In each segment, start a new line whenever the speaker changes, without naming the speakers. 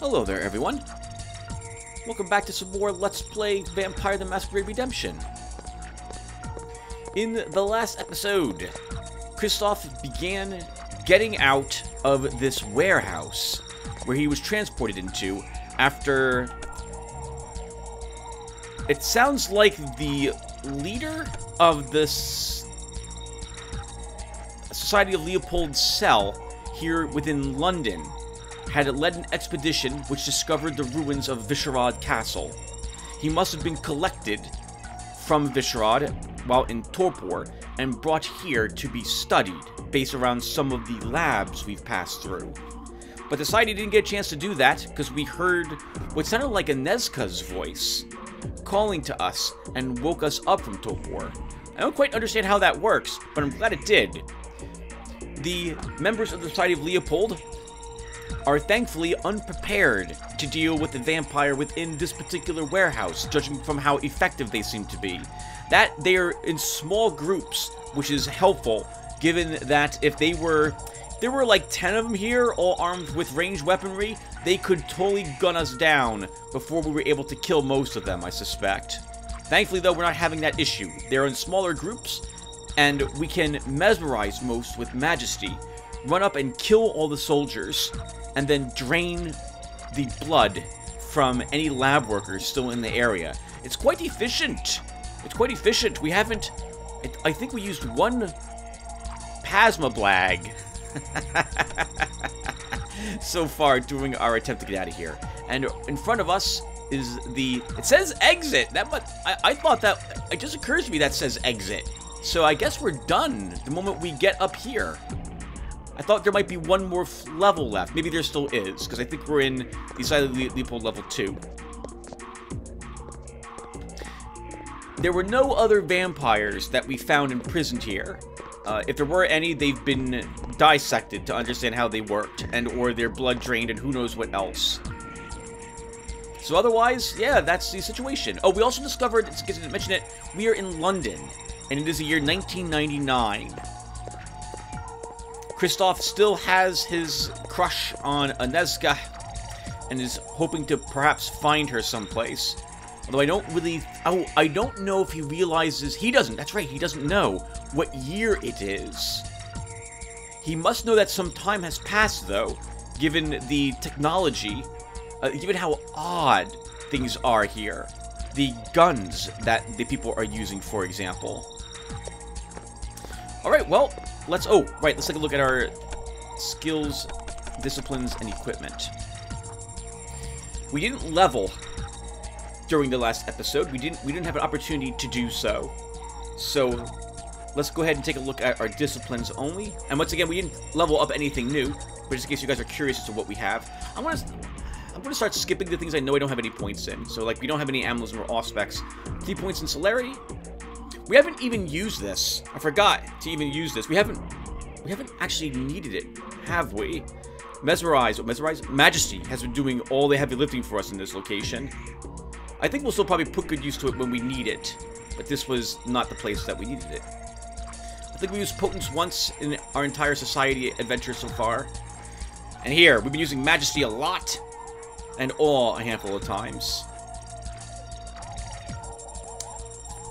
Hello there, everyone. Welcome back to some more Let's Play Vampire the Masquerade Redemption. In the last episode, Christoph began getting out of this warehouse where he was transported into after... It sounds like the leader of this Society of Leopold's cell here within London had led an expedition which discovered the ruins of Vukodlak Castle. He must have been collected from Vukodlak while in torpor and brought here to be studied based around some of the labs we've passed through. But the society didn't get a chance to do that because we heard what sounded like a Nezka's voice calling to us and woke us up from torpor. I don't quite understand how that works, but I'm glad it did. The members of the Society of Leopold are thankfully unprepared to deal with the vampire within this particular warehouse, judging from how effective they seem to be. That they are in small groups, which is helpful, given that if there were like 10 of them here, all armed with ranged weaponry, they could totally gun us down before we were able to kill most of them, I suspect. Thankfully, though, we're not having that issue. They're in smaller groups, and we can mesmerize most with majesty, run up and kill all the soldiers, and then drain the blood from any lab workers still in the area. It's quite efficient. It's quite efficient. We haven't... I think we used one Pasma Blag so far during our attempt to get out of here. And in front of us is the... It says exit! I thought that... It just occurs to me that says exit. So I guess we're done the moment we get up here. I thought there might be one more level left. Maybe there still is, because I think we're in the side of Leopold level 2. There were no other vampires that we found imprisoned here. If there were any, they've been dissected to understand how they worked, and or their blood drained, and who knows what else. So otherwise, yeah, that's the situation. Oh, we also discovered, in case I didn't mention it, we are in London, and it is the year 1999. Christoph still has his crush on Nezka and is hoping to perhaps find her someplace. Although I don't really... Oh, I don't know if he realizes... He doesn't. That's right. He doesn't know what year it is. He must know that some time has passed, though, given the technology, given how odd things are here. The guns that the people are using, for example. Alright, well... Let's take a look at our skills, disciplines, and equipment. We didn't level during the last episode. We didn't have an opportunity to do so. So let's go ahead and take a look at our disciplines only. And once again, we didn't level up anything new, but just in case you guys are curious as to what we have, I'm gonna start skipping the things I know I don't have any points in. So like we don't have any amulets or auspex. 3 points in celerity. We haven't even used this. I forgot to even use this. We haven't actually needed it, have we? Mesmerize. Majesty has been doing all the heavy lifting for us in this location. I think we'll still probably put good use to it when we need it, but this was not the place that we needed it. I think we used Potence once in our entire society adventure so far. And here, we've been using Majesty a lot, and Awe a handful of times.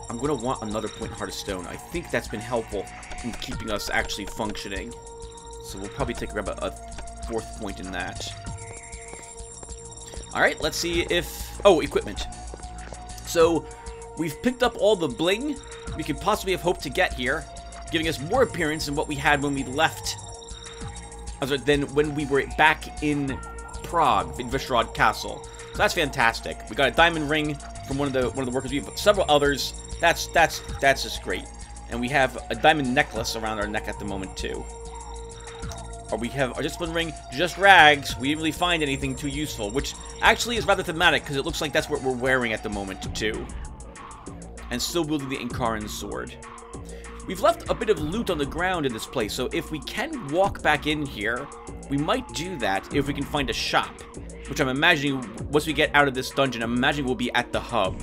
I'm going to want another point in Heart of Stone. I think that's been helpful in keeping us actually functioning. So we'll probably grab a 4th point in that. Alright, let's see if... Oh, equipment. So, we've picked up all the bling we could possibly have hoped to get here, giving us more appearance than what we had when we left. Than when we were back in Prague, in Vukodlak Castle. So that's fantastic. We got a diamond ring from one of the workers. We have several others. That's just great. And we have a diamond necklace around our neck at the moment, too. Or we have our discipline ring, just rags. We didn't really find anything too useful, which actually is rather thematic, because it looks like that's what we're wearing at the moment, too. And still wielding the Inkaran sword. We've left a bit of loot on the ground in this place, so if we can walk back in here, we might do that if we can find a shop. Which I'm imagining, once we get out of this dungeon, I'm imagining we'll be at the hub.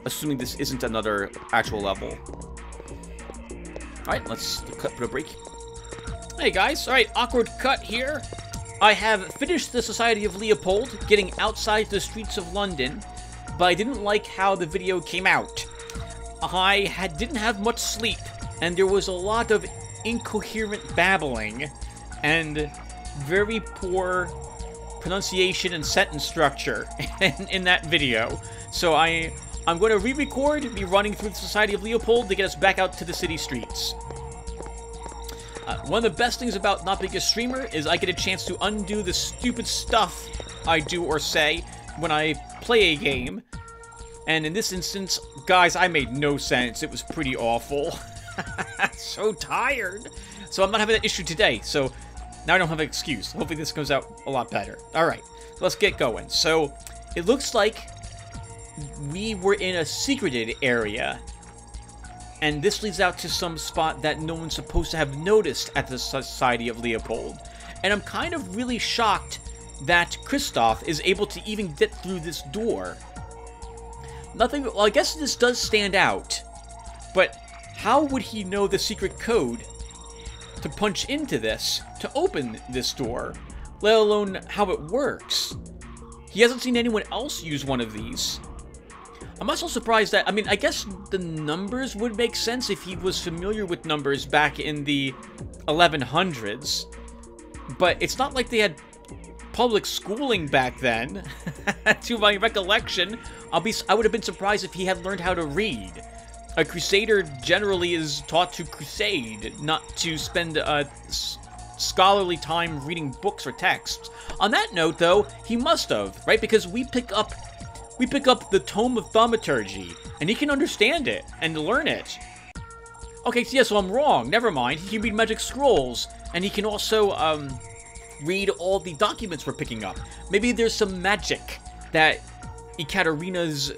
Assuming this isn't another actual level. Alright, let's put a break. Hey guys, alright, awkward cut here. I have finished the Society of Leopold, getting outside the streets of London, but I didn't like how the video came out. I didn't have much sleep, and there was a lot of incoherent babbling, and very poor pronunciation and sentence structure in that video. So I'm going to re-record me running through the Society of Leopold to get us back out to the city streets. One of the best things about not being a streamer is I get a chance to undo the stupid stuff I do or say when I play a game. And in this instance, guys, I made no sense. It was pretty awful. So tired. So I'm not having that issue today. So now I don't have an excuse. Hopefully this comes out a lot better. Alright, let's get going. So it looks like we were in a secreted area. And this leads out to some spot that no one's supposed to have noticed at the Society of Leopold. And I'm kind of really shocked that Christoph is able to even get through this door. Well, I guess this does stand out. But how would he know the secret code to punch into this, to open this door, let alone how it works? He hasn't seen anyone else use one of these. I'm also surprised that, I mean, I guess the numbers would make sense if he was familiar with numbers back in the 1100s. But it's not like they had public schooling back then. To my recollection, I would have been surprised if he had learned how to read. A crusader generally is taught to crusade, not to spend scholarly time reading books or texts. On that note, though, he must have, right? Because we pick up the Tome of Thaumaturgy, and he can understand it and learn it. Okay, so yeah, so I'm wrong. Never mind. He can read magic scrolls, and he can also read all the documents we're picking up. Maybe there's some magic that Ekaterina's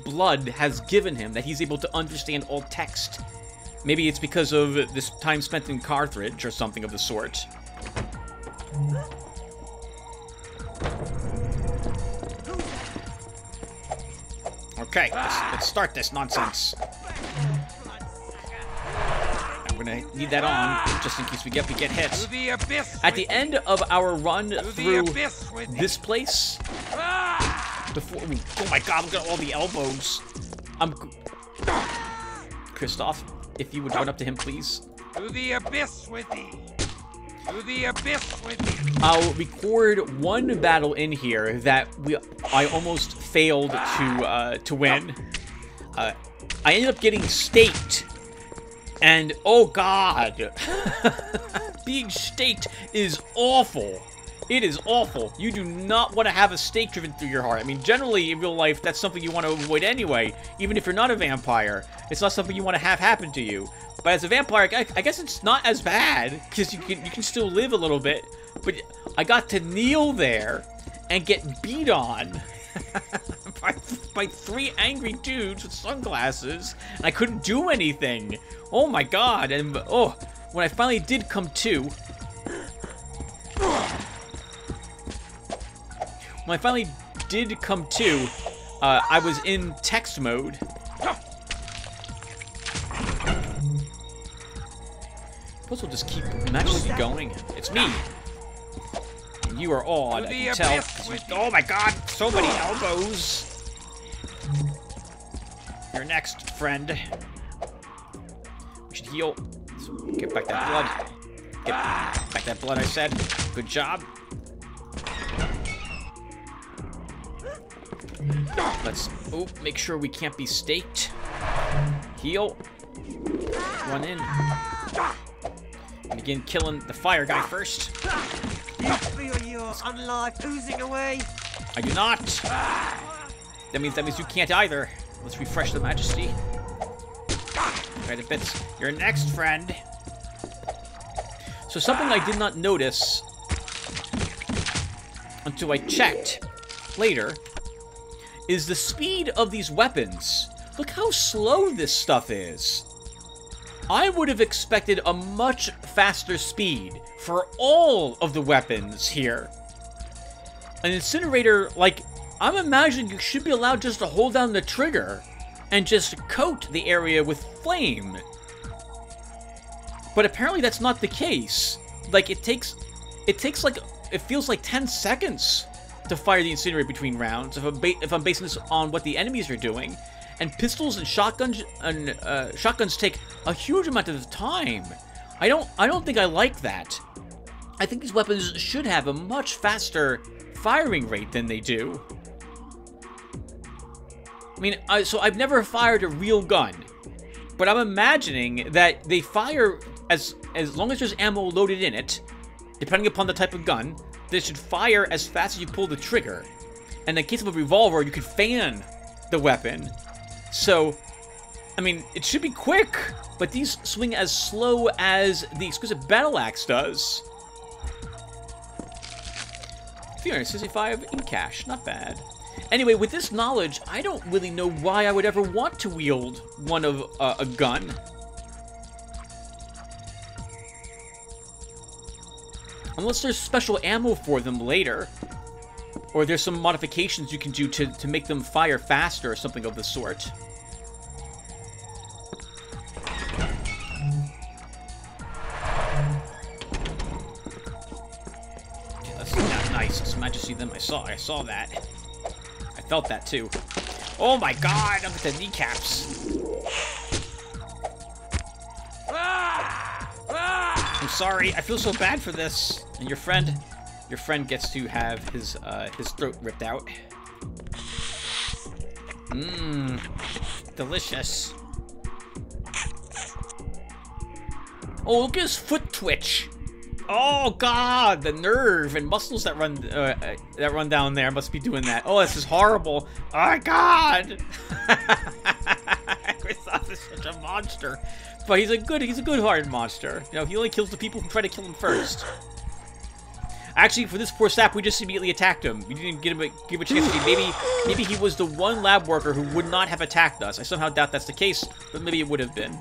blood has given him that he's able to understand all text. Maybe it's because of this time spent in Carthage or something of the sort. Okay, let's start this nonsense. I'm gonna need that on just in case we get hit. At the end of our run through this place, oh my god, look at all the elbows. Christoph, if you would run up to him, please.
To the abyss with thee. To the abyss with thee.
I'll record one battle in here that I almost failed to win. I ended up getting staked. And, oh god, being staked is awful. It is awful. You do not want to have a stake driven through your heart. I mean, generally, in real life, that's something you want to avoid anyway, even if you're not a vampire. It's not something you want to have happen to you. But as a vampire, I guess it's not as bad, because you can still live a little bit. But I got to kneel there and get beat on by 3 angry dudes with sunglasses, and I couldn't do anything. Oh my god, and oh, when I finally did come to... When I finally did come to, I was in text mode. Plus, we'll just keep magically going. It's me. And you are odd, I can tell. Oh my god, so many elbows. You're next, friend. We should heal. So get back that blood. Get back that blood, I said. Good job. Let's make sure we can't be staked. Heal. Run in. And begin killing the fire guy first.
You feel your unlife oozing away?
I do not. That means you can't either. Let's refresh the majesty. Right, a bit. You're next, friend. So something I did not notice until I checked later is the speed of these weapons. Look how slow this stuff is. I would have expected a much faster speed for all of the weapons here. An incinerator, like, I'm imagining you should be allowed just to hold down the trigger and just coat the area with flame. But apparently that's not the case. Like, it takes it takes like, it feels like 10 seconds to fire the incinerator between rounds if I'm basing this on what the enemies are doing. And pistols and shotguns take a huge amount of time. I don't think I like that. I think these weapons should have a much faster firing rate than they do. I mean, so I've never fired a real gun, but I'm imagining that they fire as long as there's ammo loaded in it, depending upon the type of gun, they should fire as fast as you pull the trigger. And in the case of a revolver, you could fan the weapon. So, I mean, it should be quick, but these swing as slow as the exquisite battle axe does. 365 in cash, not bad. Anyway, with this knowledge, I don't really know why I would ever want to wield one of a gun. Unless there's special ammo for them later. Or there's some modifications you can do to make them fire faster or something of the sort. Okay, that's not nice. His Majesty them. I saw that. I felt that too. Oh my god, I'm at the kneecaps. I'm sorry, I feel so bad for this. And your friend gets to have his throat ripped out. Mmm, delicious. Oh, look at his foot twitch. Oh god, the nerve and muscles that run down there must be doing that. Oh, this is horrible. Oh my god. Kristoff is such a monster, but he's a good-hearted monster. You know, he only kills the people who try to kill him first. Actually, for this poor sap, we just immediately attacked him. We didn't give a chance to. Maybe he was the one lab worker who would not have attacked us. I somehow doubt that's the case, but maybe it would have been.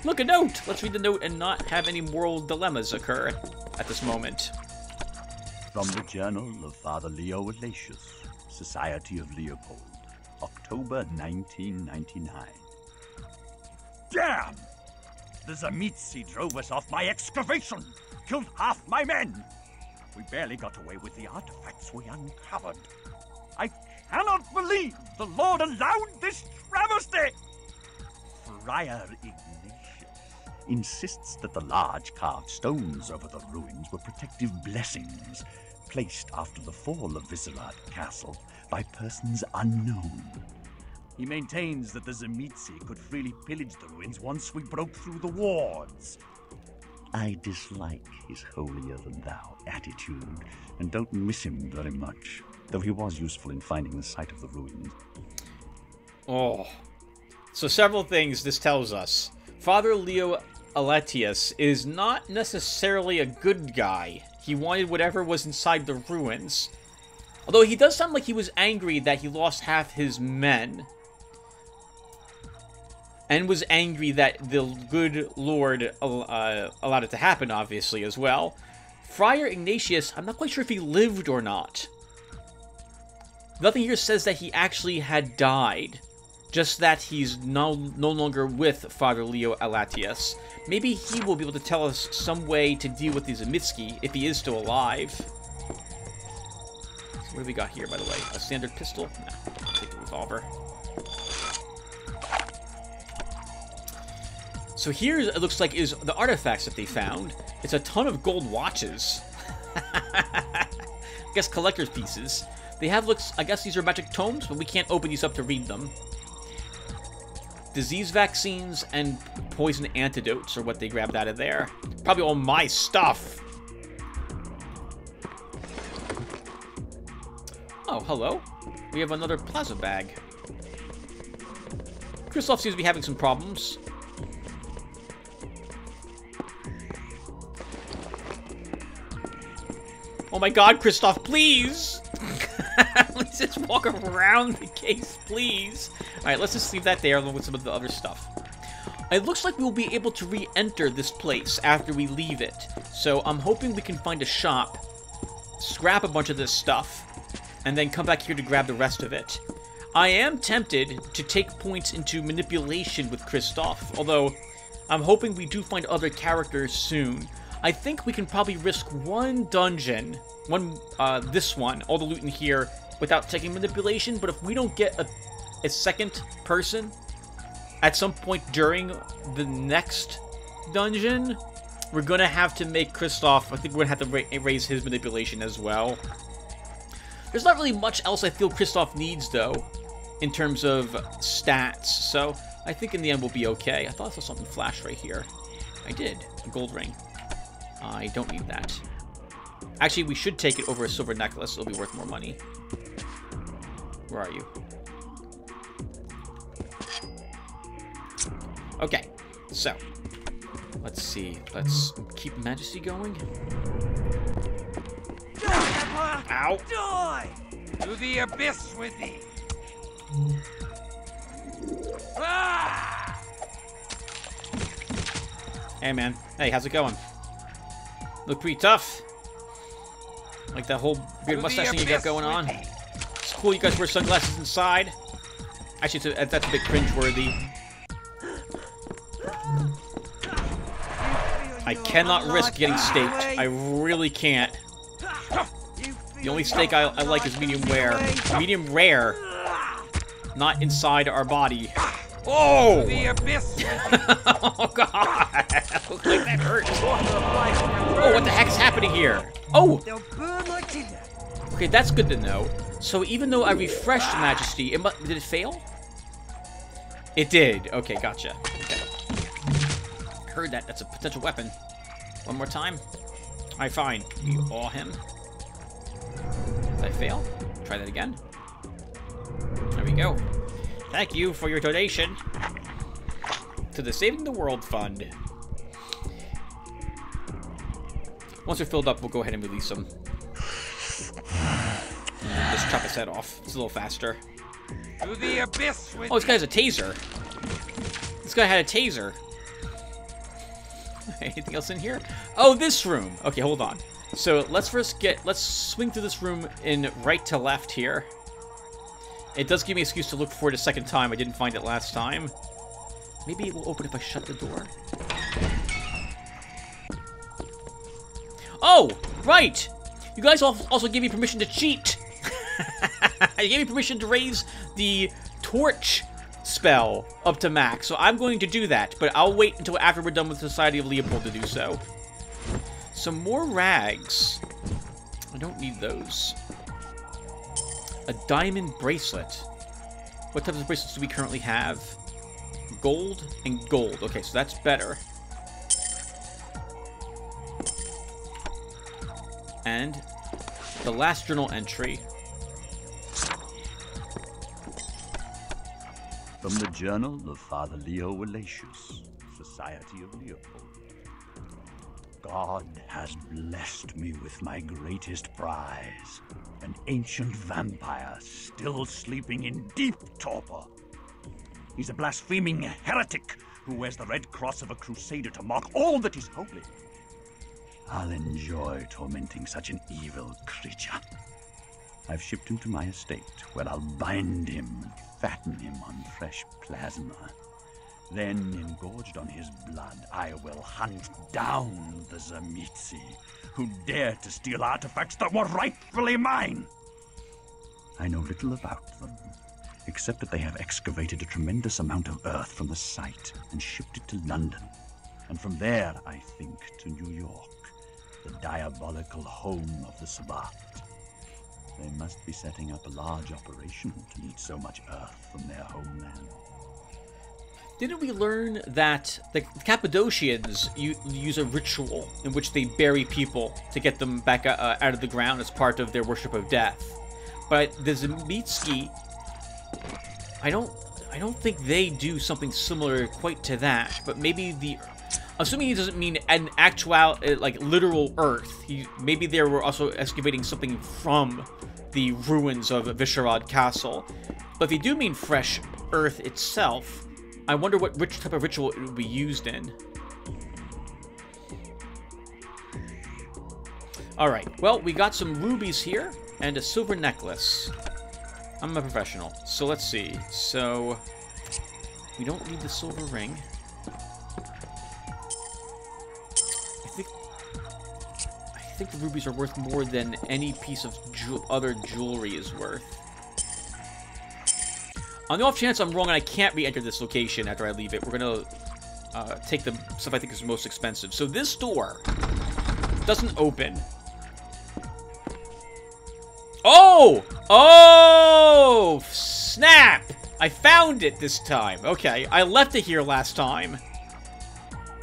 Look, a note! Let's read the note and not have any moral dilemmas occur at this moment.
From the Journal of Father Leo Alatius, Society of Leopold, October 1999. Damn! The Zamitsi drove us off my excavation! Killed half my men! We barely got away with the artifacts we uncovered. I cannot believe the Lord allowed this travesty! Friar Ignatius insists that the large carved stones over the ruins were protective blessings placed after the fall of Vukodlak Castle by persons unknown. He maintains that the Zamitsi could freely pillage the ruins once we broke through the wards. I dislike his holier-than-thou attitude, and don't miss him very much, though he was useful in finding the site of the ruins.
Oh. So several things this tells us. Father Leo Alatius is not necessarily a good guy. He wanted whatever was inside the ruins. Although he does sound like he was angry that he lost half his men. And was angry that the good Lord allowed it to happen, obviously, as well. Friar Ignatius, I'm not quite sure if he lived or not. Nothing here says that he actually had died. Just that he's no longer with Father Leo Alatius. Maybe he will be able to tell us some way to deal with the Zamitski, if he is still alive. So what do we got here, by the way? A standard pistol? No, I'll take the revolver. So here, it looks like, is the artifacts that they found. It's a ton of gold watches. I guess collector's pieces. They have, I guess these are magic tomes, but we can't open these up to read them. Disease vaccines and poison antidotes are what they grabbed out of there. Probably all my stuff. Oh, hello. We have another plasma bag. Kristoff seems to be having some problems. Oh my god, Kristoff, please! Let's just walk around the case, please. Alright, let's just leave that there along with some of the other stuff. It looks like we'll be able to re-enter this place after we leave it. So I'm hoping we can find a shop, scrap a bunch of this stuff, and then come back here to grab the rest of it. I am tempted to take points into manipulation with Kristoff, although I'm hoping we do find other characters soon. I think we can probably risk one dungeon, this one, all the loot in here, without taking manipulation, but if we don't get a second person at some point during the next dungeon, we're gonna have to make Kristoff, I think we're gonna have to raise his manipulation as well. There's not really much else I feel Kristoff needs, though, in terms of stats, so I think in the end we'll be okay. I thought I saw something flash right here. I did. A gold ring. I don't need that. Actually, we should take it over a silver necklace. It'll be worth more money. Where are you? Okay, so let's see. Let's keep Majesty going. Ow!
Die!
To the abyss with thee! Ah!
Hey, man. Hey, how's it going? Look pretty tough. Like that whole beard mustache thing you got going on. It's cool you guys wear sunglasses inside. Actually, that's a bit cringeworthy. I cannot risk getting staked. I really can't. The only steak I like is medium rare. Medium rare. Not inside our body. Oh!
The abyss!
Oh, God! Looks like that hurt. Oh, what the heck's happening here? Oh!
They'll burn like tinder.
Okay, that's good to know. So even though I refreshed Majesty, did it fail? It did. Okay, gotcha. Okay. Heard that. That's a potential weapon. One more time. Alright, fine. You awe him. Did I fail? Try that again. There we go. Thank you for your donation to the Saving the World Fund. Once they're filled up, we'll go ahead and release them. And just chop his head off. It's a little faster.
To the abyss with
Oh, this guy has a taser. This guy had a taser. Anything else in here? Oh, this room. Okay, hold on. So let's swing through this room in right to left here. It does give me an excuse to look for it a second time. I didn't find it last time. Maybe it will open if I shut the door. Oh, right! You guys also gave me permission to cheat. You gave me permission to raise the torch spell up to max, so I'm going to do that, but I'll wait until after we're done with the Society of Leopold to do so. Some more rags. I don't need those. A diamond bracelet. What types of bracelets do we currently have? Gold and gold. Okay, so that's better. And the last journal entry.
From the Journal of Father Leo Walatius, Society of Leopold. God has blessed me with my greatest prize, an ancient vampire still sleeping in deep torpor. He's a blaspheming heretic who wears the red cross of a crusader to mark all that is holy. I'll enjoy tormenting such an evil creature. I've shipped him to my estate, where I'll bind him and fatten him on fresh plasma. Then, engorged on his blood, I will hunt down the Zamitzi, who dare to steal artifacts that were rightfully mine. I know little about them, except that they have excavated a tremendous amount of earth from the site and shipped it to London, and from there, I think, to New York, the diabolical home of the Sabbat. They must be setting up a large operation to need so much earth from their homeland.
Didn't we learn that the Cappadocians use a ritual in which they bury people to get them back out of the ground as part of their worship of death? But the Zamitski, I don't think they do something similar quite to that. But maybe assuming he doesn't mean an actual, like literal Earth. Maybe they were also excavating something from the ruins of Vyšehrad Castle. But if they do mean fresh Earth itself, I wonder what type of ritual it would be used in. Alright, well, we got some rubies here, and a silver necklace. I'm a professional, so let's see. So, we don't need the silver ring. I think think the rubies are worth more than any piece of other jewelry is worth. On the off chance I'm wrong and I can't re-enter this location after I leave it, we're gonna take the stuff I think is most expensive. So this door doesn't open. Oh! Oh! Snap! I found it this time. Okay, I left it here last time.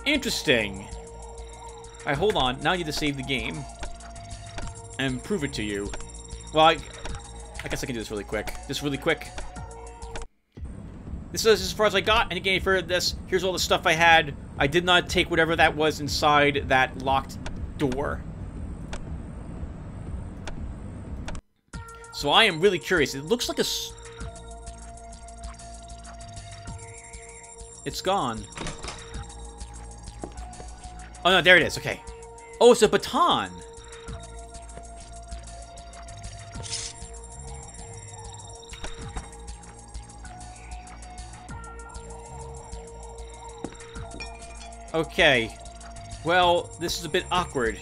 Interesting. Alright, hold on. Now I need to save the game. And prove it to you. Well, I guess I can do this really quick. Just really quick. This is as far as I got. And again, for this, here's all the stuff I had. I did not take whatever that was inside that locked door. So I am really curious. It looks like a... It's gone. Oh, no, there it is. Okay. Oh, it's a baton. Okay. Well, this is a bit awkward.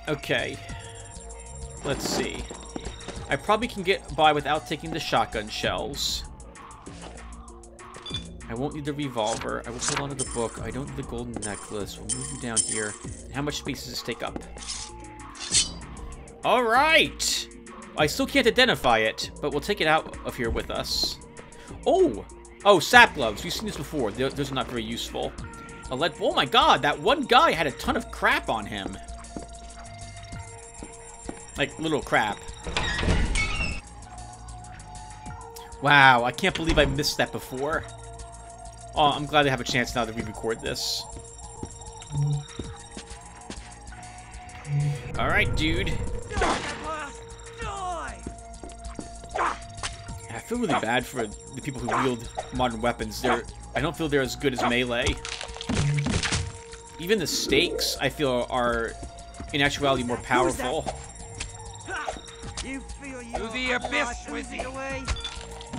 Okay. Let's see. I probably can get by without taking the shotgun shells. I won't need the revolver. I will hold on to the book. I don't need the golden necklace. We'll move you down here. And how much space does this take up? Alright! I still can't identify it, but we'll take it out of here with us. Oh! Oh, sap gloves. We've seen this before. Those are not very useful. Oh my god, that one guy had a ton of crap on him. Like, little crap. Wow, I can't believe I missed that before. Oh, I'm glad I have a chance now to re-record this. Alright, dude. I feel really bad for the people who wield modern weapons. I don't feel they're as good as melee. Even the stakes, I feel, are, in actuality, more powerful.
You feel
To the abyss with you.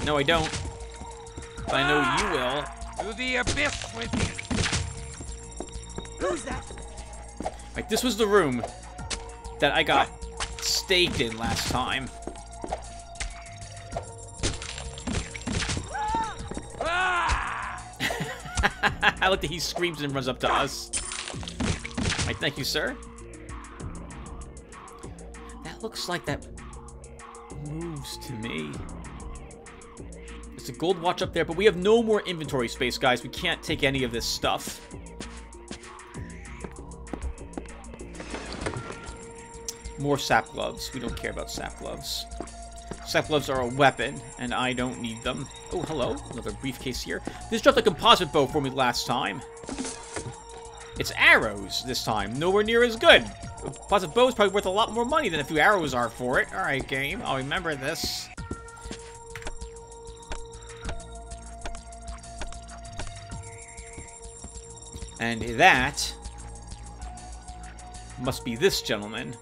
No, I don't. But I know you will.
To the abyss with you.
Who's that?
Like, this was the room that I got staked in last time. I like that he screams and runs up to us. Like, thank you, sir. That looks like that moves to me. There's a gold watch up there, but we have no more inventory space, guys. We can't take any of this stuff. More sap gloves. We don't care about sap gloves. Sap gloves are a weapon, and I don't need them. Oh, hello. Another briefcase here. This dropped a composite bow for me last time. It's arrows this time. Nowhere near as good. A composite bow is probably worth a lot more money than a few arrows are for it. Alright, game. I'll remember this. And that must be this gentleman,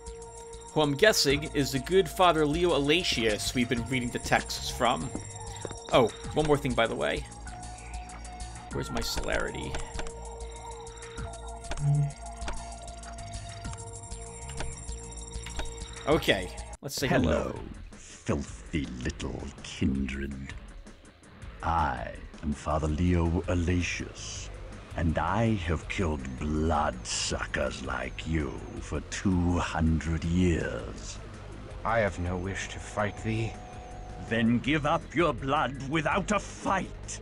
who I'm guessing is the good Father Leo Alatius we've been reading the texts from. Oh, one more thing, by the way. Where's my celerity? Okay, let's say hello.
Hello, filthy little kindred. I am Father Leo Alatius, and I have killed bloodsuckers like you for 200 years.
I have no wish to fight thee.
Then give up your blood without a fight.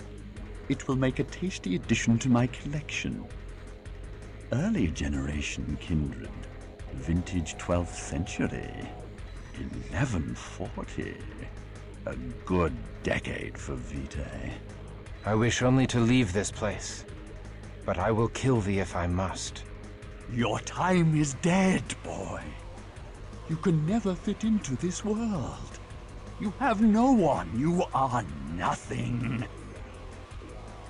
It will make a tasty addition to my collection. Early generation kindred, vintage 12th century, 1140. A good decade for Vitae.
I wish only to leave this place, but I will kill thee if I must.
Your time is dead, boy. You can never fit into this world. You have no one. You are nothing.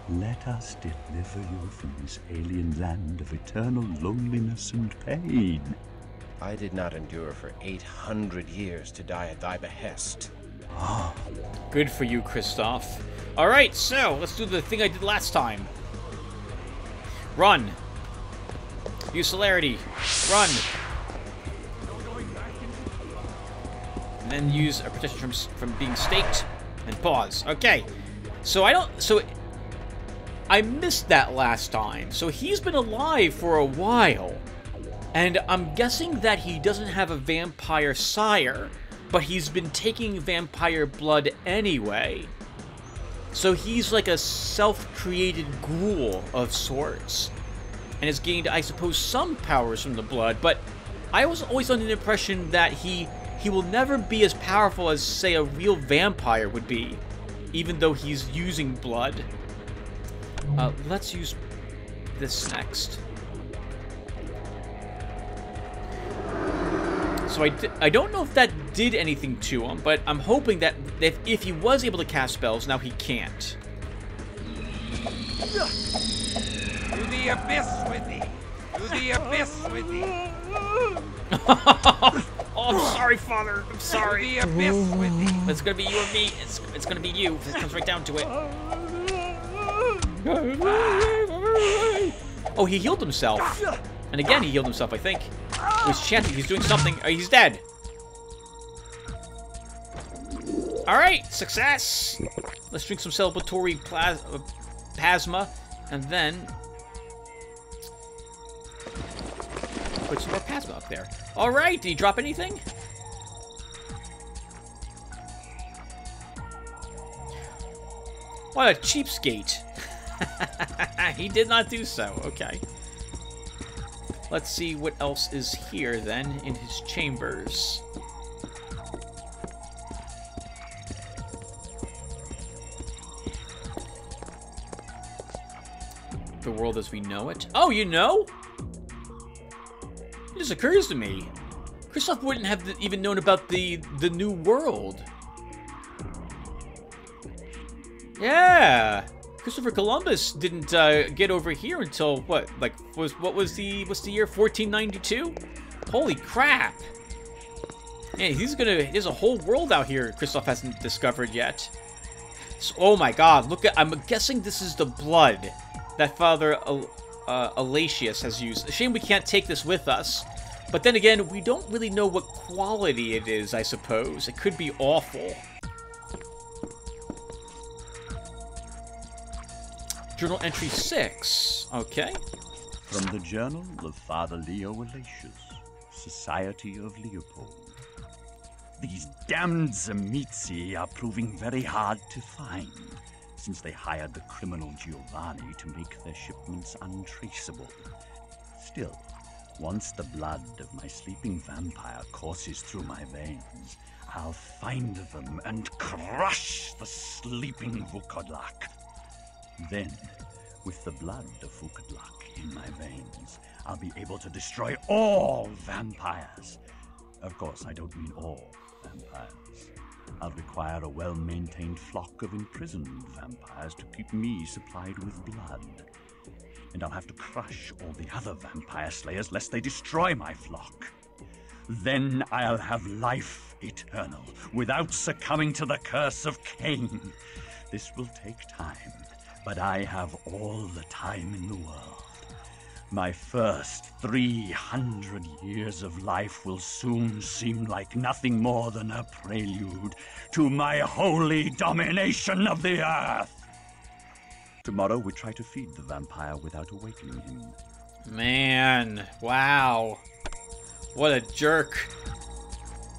Let us deliver you from this alien land of eternal loneliness and pain.
I did not endure for 800 years to die at thy behest.
Good for you, Kristoff. Alright, so let's do the thing I did last time. Run. Use celerity. Run. And then use a protection from being staked. And pause. Okay. So I missed that last time. So he's been alive for a while. And I'm guessing that he doesn't have a vampire sire, but he's been taking vampire blood anyway. So he's like a self-created ghoul of sorts. And has gained, I suppose, some powers from the blood, but I was always under the impression that he will never be as powerful as, say, a real vampire would be, even though he's using blood. Let's use this next. So I don't know if that did anything to him, but I'm hoping that if he was able to cast spells, now he can't.
To the abyss with thee! To the abyss with thee!
Oh, I'm sorry, Father. I'm sorry.
To the abyss with thee!
It's gonna be you or me. It's gonna be you. If it comes right down to it. Oh, he healed himself. And again, he healed himself, I think. He's chanting. He's doing something. He's dead. Alright, success. Let's drink some celebratory plasma. And then put some more plasma up there. Alright, did he drop anything? What a cheapskate. He did not do so. Okay. Let's see what else is here, then, in his chambers. The world as we know it. Oh, you know? It just occurs to me. Kristoff wouldn't have even known about the new world. Yeah. Christopher Columbus didn't get over here until what? Like, what's the year? 1492? Holy crap! Yeah, there's a whole world out here Kristoff hasn't discovered yet. So, oh my God! Look at. I'm guessing this is the blood that Father Alatius has used. Shame we can't take this with us. But then again, we don't really know what quality it is. I suppose it could be awful. Journal entry 6. Okay.
From the Journal of Father Leo Alatius, Society of Leopold. These damned Zemitzi are proving very hard to find, since they hired the criminal Giovanni to make their shipments untraceable. Still, once the blood of my sleeping vampire courses through my veins, I'll find them and crush the sleeping Vukodlak. Then, with the blood of Vukodlak in my veins, I'll be able to destroy all vampires. Of course, I don't mean all vampires. I'll require a well-maintained flock of imprisoned vampires to keep me supplied with blood. And I'll have to crush all the other vampire slayers lest they destroy my flock. Then I'll have life eternal, without succumbing to the curse of Cain. This will take time. But I have all the time in the world. My first 300 years of life will soon seem like nothing more than a prelude to my holy domination of the earth. Tomorrow we try to feed the vampire without awakening him.
Man, wow. What a jerk.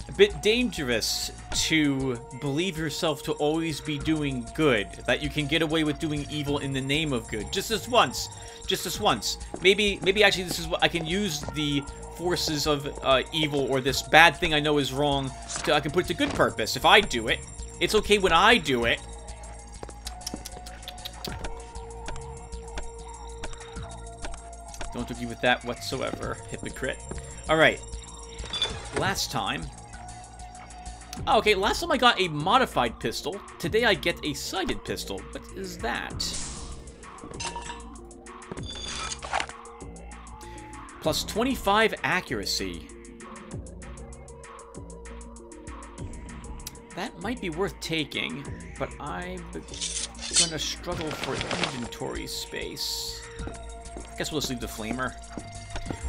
A bit dangerous to believe yourself to always be doing good, that you can get away with doing evil in the name of good. Just this once. Just this once. Maybe actually this is what I can use the forces of evil, or this bad thing I know is wrong, I can put it to good purpose if I do it. It's okay when I do it. Don't agree with that whatsoever, hypocrite. Alright. Last time... Oh, okay, last time I got a modified pistol. Today I get a sighted pistol. What is that? Plus 25 accuracy. That might be worth taking, but I'm gonna struggle for inventory space. I guess we'll just leave the flamer.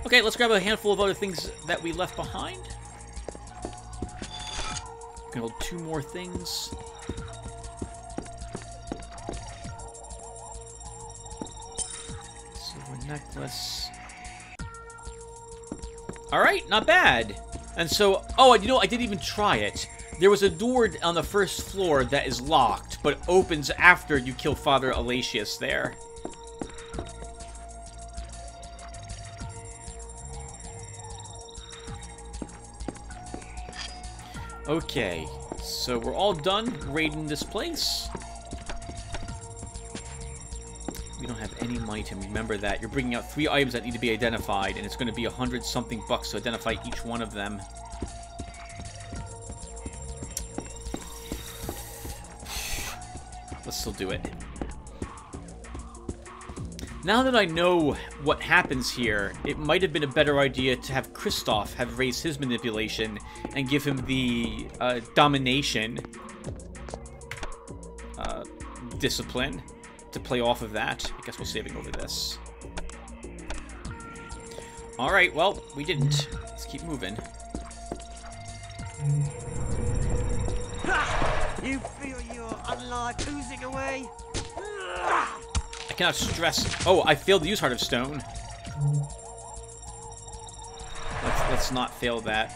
Okay, let's grab a handful of other things that we left behind. We can hold 2 more things. Silver necklace. Alright, not bad. And so, oh, you know, I didn't even try it. There was a door on the first floor that is locked, but opens after you kill Father Alatius there. Okay, so we're all done raiding this place. We don't have any item. Remember that. You're bringing out 3 items that need to be identified, and it's going to be 100-something bucks to identify each one of them. Let's still do it. Now that I know what happens here, it might have been a better idea to have Kristoff have raised his manipulation and give him the domination discipline to play off of that. I guess we're saving over this. Alright, well, we didn't. Let's keep moving.
You feel your unlife oozing away?
I cannot stress... Oh, I failed to use Heart of Stone. Let's not fail that.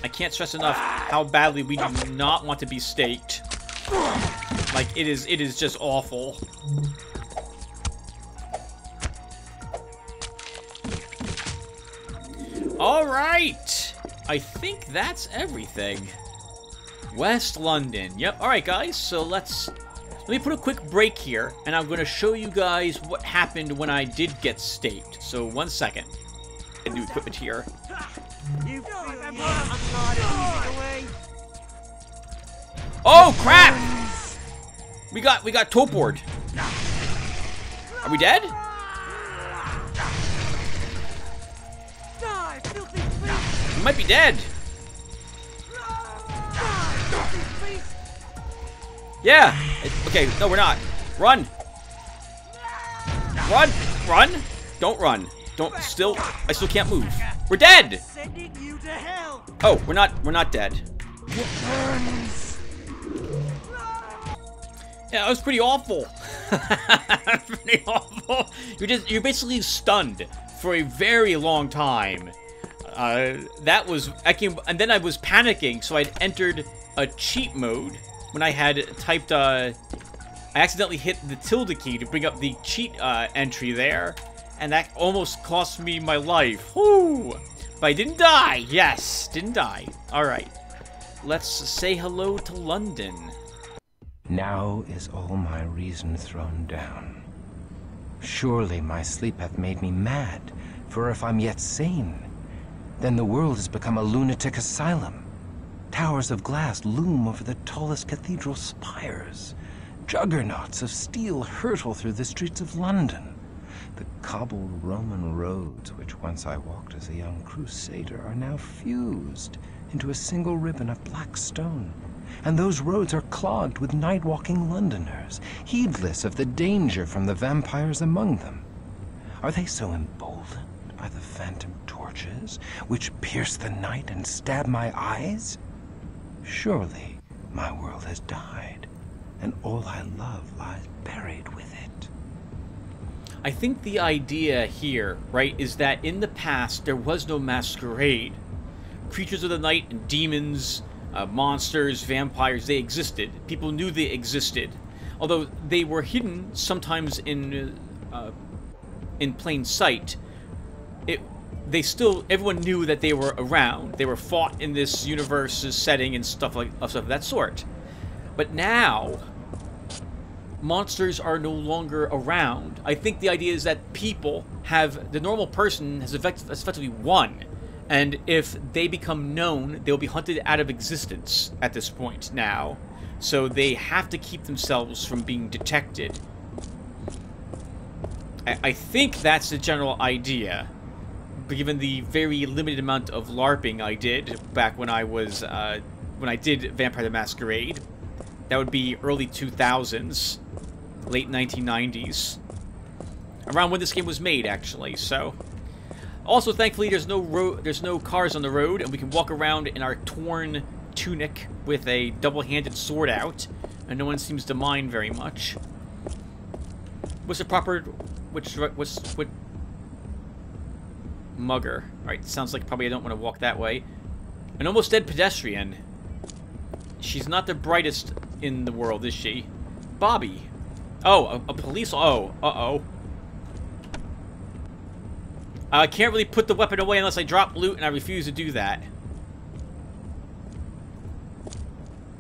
I can't stress enough how badly we do not want to be staked. Like, it is just awful. Alright! I think that's everything. West London. Yep, alright guys, so let me put a quick break here, and I'm going to show you guys what happened when I did get staked. So, 1 second. New equipment here.
You feel your unlife oozing away?
Oh, crap! We got torpored. Are we dead?
Die, filthy beast!
We might be dead.
Die, filthy beast!
Yeah. Okay, no, we're not. Run. Run. Run. Don't run. Don't. I still can't move. We're dead.
Sending you to hell!
Oh, we're not dead. Yeah, that was pretty awful. Pretty awful. You're basically stunned for a very long time. That was and then I was panicking, so I'd entered a cheat mode when I had typed I accidentally hit the tilde key to bring up the cheat entry there, and that almost cost me my life. Whoo! But I didn't die. Yes, didn't die. All right, let's say hello to London.
Now is all my reason thrown down. Surely my sleep hath made me mad, for if I'm yet sane, then the world has become a lunatic asylum. Towers of glass loom over the tallest cathedral spires. Juggernauts of steel hurtle through the streets of London. The cobbled Roman roads, which once I walked as a young crusader, are now fused into a single ribbon of black stone. And those roads are clogged with night-walking Londoners, heedless of the danger from the vampires among them. Are they so emboldened by the phantom torches, which pierce the night and stab my eyes? Surely my world has died, and all I love lies buried with it.
I think the idea here, right, is that in the past there was no masquerade. Creatures of the night and demons, monsters, vampires, they existed. People knew they existed. Although they were hidden sometimes in plain sight, everyone knew that they were around. They were fought in this universe's setting and stuff of that sort. But now, monsters are no longer around. I think the idea is that the normal person has effectively won. And if they become known, they'll be hunted out of existence at this point now. So they have to keep themselves from being detected. I think that's the general idea, given the very limited amount of LARPing I did back when I was when I did Vampire the Masquerade. That would be early 2000s, late 1990s. Around when this game was made, actually, so... Also, thankfully, there's no cars on the road, and we can walk around in our torn tunic with a double-handed sword out, and no one seems to mind very much. What's the proper... what... Mugger. Alright, sounds like probably I don't want to walk that way. An almost dead pedestrian. She's not the brightest in the world, is she? Bobby. Oh, a police... Oh, uh-oh. I can't really put the weapon away unless I drop loot, and I refuse to do that.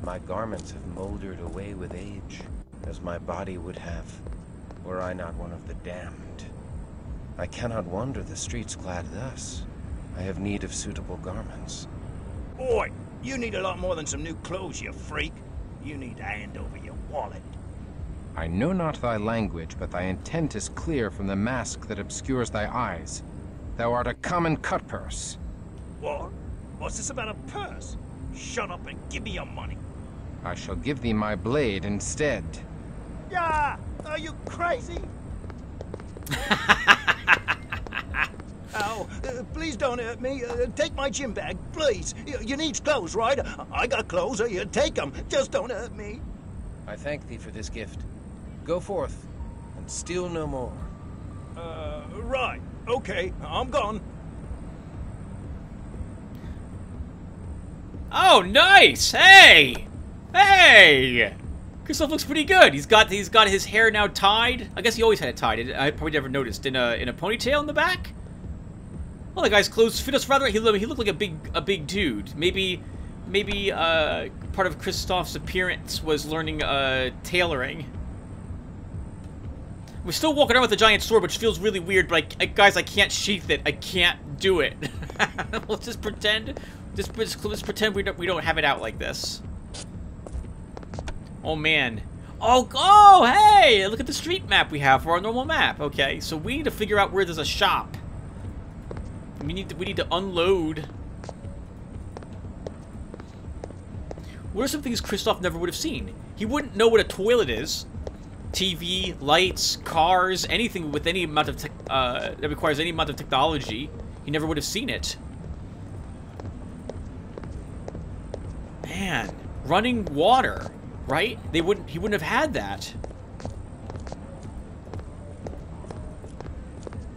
My garments have moldered away with age, as my body would have, were I not one of the damned. I cannot wander the streets clad thus. I have need of suitable garments.
Boy, you need a lot more than some new clothes, you freak. You need to hand over your wallet.
I know not thy language, but thy intent is clear from the mask that obscures thy eyes. Thou art a common cutpurse.
What? What's this about a purse? Shut up and give me your money.
I shall give thee my blade instead.
Yeah! Are you crazy? Ow, please don't hurt me. Take my gym bag, please. You need clothes, right? I got clothes. You take them. Just don't hurt me.
I thank thee for this gift. Go forth, and steal no more.
Right. Okay, I'm gone.
Oh, nice! Hey! Hey! Kristoff looks pretty good. He's got his hair now tied. I guess he always had it tied. I probably never noticed. In a ponytail in the back. Well, the guy's clothes fit us rather. He looked like a big dude. Maybe part of Kristoff's appearance was learning tailoring. We're still walking around with a giant sword, which feels really weird. But guys, I can't sheath it. I can't do it. Let's just pretend. Let's pretend we don't have it out like this. Oh man. Oh, hey! Look at the street map we have for our normal map. Okay, so we need to figure out where there's a shop. We need to unload. What are some things Kristoff never would have seen? He wouldn't know what a toilet is. TV, lights, cars, anything with any amount of that requires any amount of technology. He never would have seen it. Man, running water, right? He wouldn't have had that.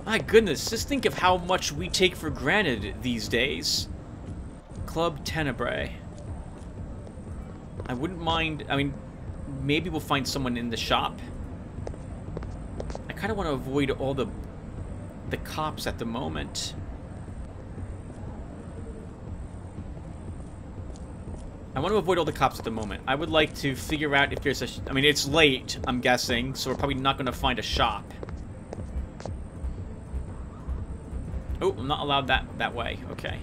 My goodness, just think of how much we take for granted these days. Club Tenebrae. I wouldn't mind, I mean, maybe we'll find someone in the shop. I kind of want to avoid all the cops at the moment. I want to avoid all the cops at the moment. I would like to figure out if there's a... I mean, it's late, I'm guessing, so we're probably not going to find a shop. Oh, I'm not allowed that way. Okay.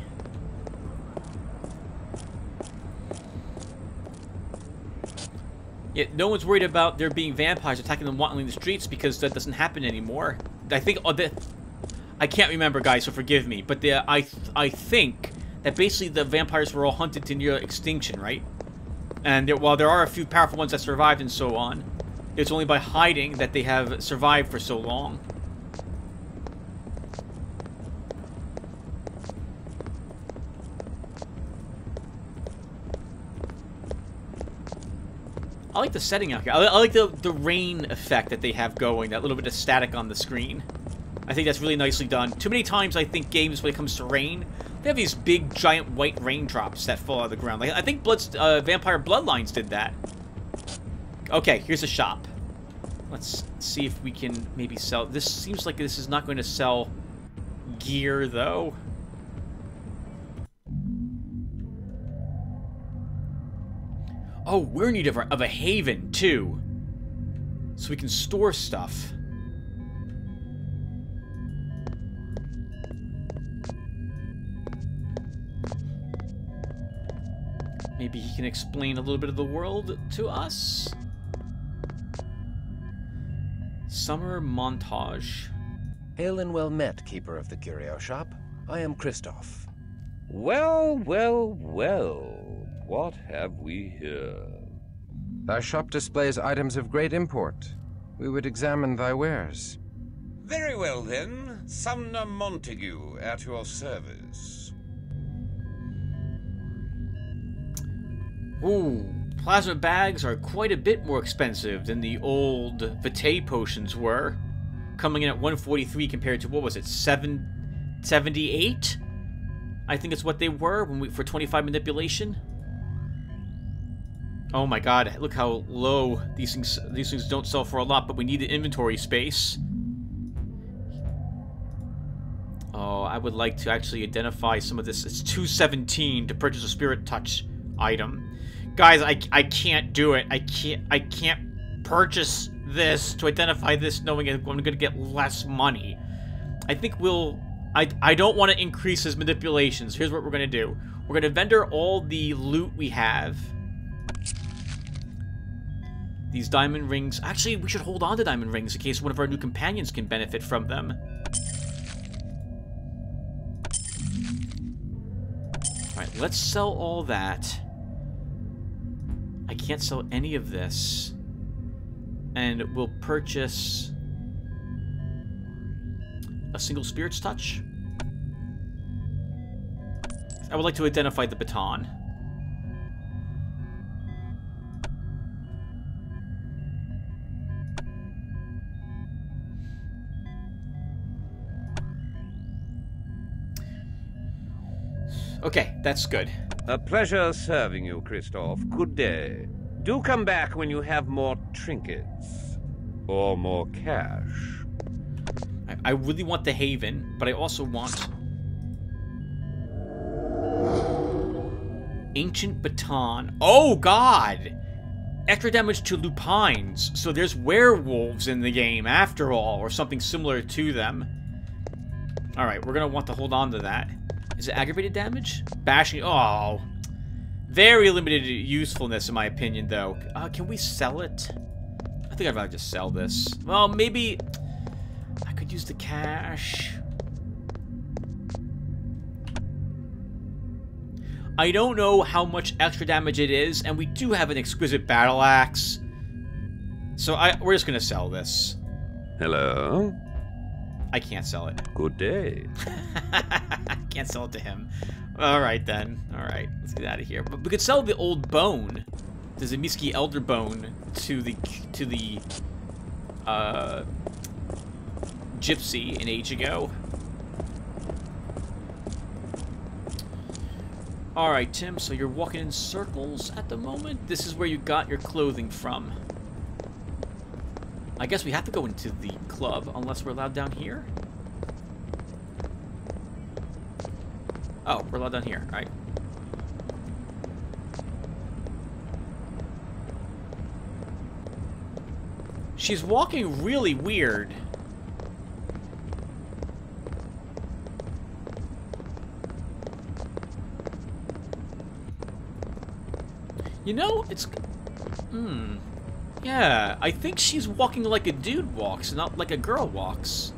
Yeah, no one's worried about there being vampires attacking them wantonly in the streets because that doesn't happen anymore. I think... I can't remember, guys, so forgive me. But I think that basically the vampires were all hunted to near extinction, right? And while there are a few powerful ones that survived and so on, it's only by hiding that they have survived for so long. I like the setting out here. I like the rain effect that they have going, that little bit of static on the screen. I think that's really nicely done. Too many times I think games, when it comes to rain, they have these big, giant white raindrops that fall out of the ground. Like, I think Vampire Bloodlines did that. Okay, here's a shop. Let's see if we can maybe sell... This seems like this is not going to sell gear, though. Oh, we're in need of a haven, too. So we can store stuff. Maybe he can explain a little bit of the world to us? Summer montage.
Hail and well met, keeper of the curio shop. I am Kristoff.
Well, well, well.
What have we here?
Thy shop displays items of great import. We would examine thy wares.
Very well, then. Sumner Montague at your service.
Ooh, plasma bags are quite a bit more expensive than the old Vitae potions were. Coming in at 143 compared to, what was it, 778? I think it's what they were when for 25 manipulation. Oh my god, look how low these things don't sell for a lot, but we need the inventory space. Oh, I would like to actually identify some of this. It's 217 to purchase a Spirit Touch item. Guys, I can't do it. I can't purchase this to identify this knowing I'm going to get less money. I think I don't want to increase his manipulations. Here's what we're going to do. We're going to vendor all the loot we have. These diamond rings. Actually, we should hold on to diamond rings in case one of our new companions can benefit from them. Alright, let's sell all that. I can't sell any of this. And we'll purchase a single Spirit's Touch. I would like to identify the baton. Okay, that's good.
A pleasure serving you, Christoph. Good day. Do come back when you have more trinkets. Or more cash.
I really want the Haven, but I also want... Ancient Baton. Oh, God! Extra damage to lupines. So there's werewolves in the game, after all, or something similar to them. Alright, we're gonna want to hold on to that. Is it aggravated damage? Bashing. Oh. Very limited usefulness, in my opinion, though. Can we sell it? I think I'd rather just sell this. Well, maybe... I could use the cash. I don't know how much extra damage it is, and we do have an exquisite battle axe. So we're just going to sell this.
Hello?
I can't sell it.
Good day.
I can't sell it to him. Alright then. Alright, let's get out of here. But we could sell the old bone. The Zemiski Elder Bone to the Gypsy an age ago. Alright, Tim, so you're walking in circles at the moment. This is where you got your clothing from. I guess we have to go into the club, unless we're allowed down here. Oh, we're allowed down here. Alright. She's walking really weird. You know, it's... Yeah, I think she's walking like a dude walks, not like a girl walks.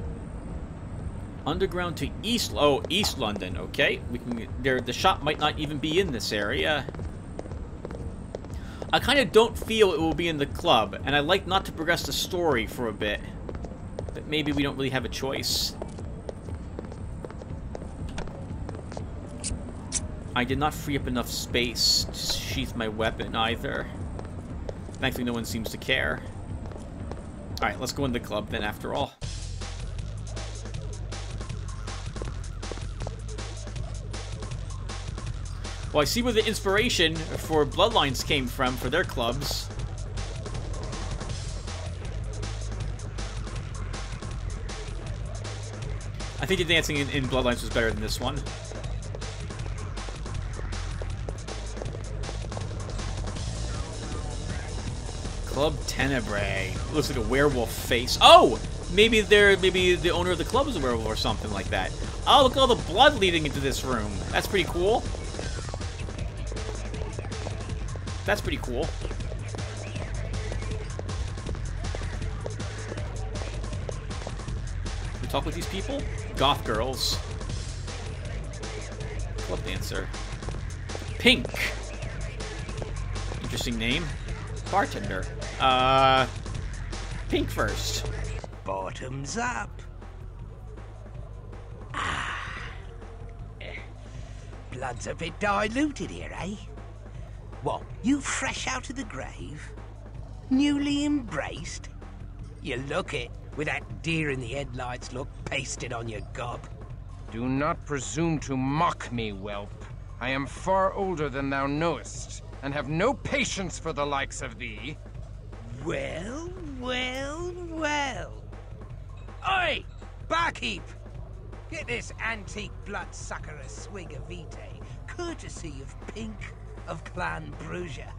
Underground to East... Oh, East London, okay. We can... The shop might not even be in this area. I kind of don't feel it will be in the club, and I like not to progress the story for a bit. But maybe we don't really have a choice. I did not free up enough space to sheath my weapon, either. Thankfully, no one seems to care. Alright, let's go in the club then, after all. Well, I see where the inspiration for Bloodlines came from for their clubs. I think the dancing in Bloodlines was better than this one. Club Tenebrae. Looks like a werewolf face. Oh! Maybe the owner of the club is a werewolf or something like that. Oh, look at all the blood leading into this room. That's pretty cool. That's pretty cool. We talk with these people? Goth girls. Club dancer. Pink. interesting name. Bartender. Pink first.
Bottoms up. Blood's a bit diluted here, eh? What, you fresh out of the grave? Newly embraced? You look it, with that deer in the headlights look pasted on your gob.
Do not presume to mock me, whelp. I am far older than thou knowest, and have no patience for the likes of thee.
Well, well, well. Oi, barkeep! Get this antique bloodsucker a swig of vitae, courtesy of Pink of Clan Brugia.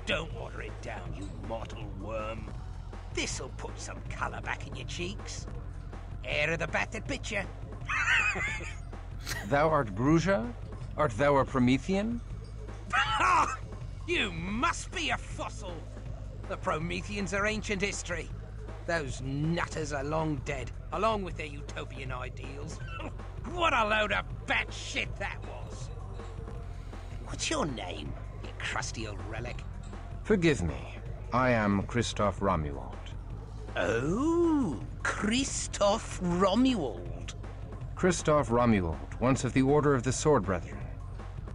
Don't water it down, you mortal worm. This'll put some colour back in your cheeks. Air of the bat that bit you.
Thou art Brugia? Art thou a Promethean?
You must be a fossil. The Prometheans are ancient history. Those nutters are long dead, along with their utopian ideals. What a load of bat shit that was. What's your name, you crusty old relic?
Forgive me. I am Christoph Romuald.
Oh, Christoph Romuald.
Christoph Romuald, once of the Order of the Sword Brethren.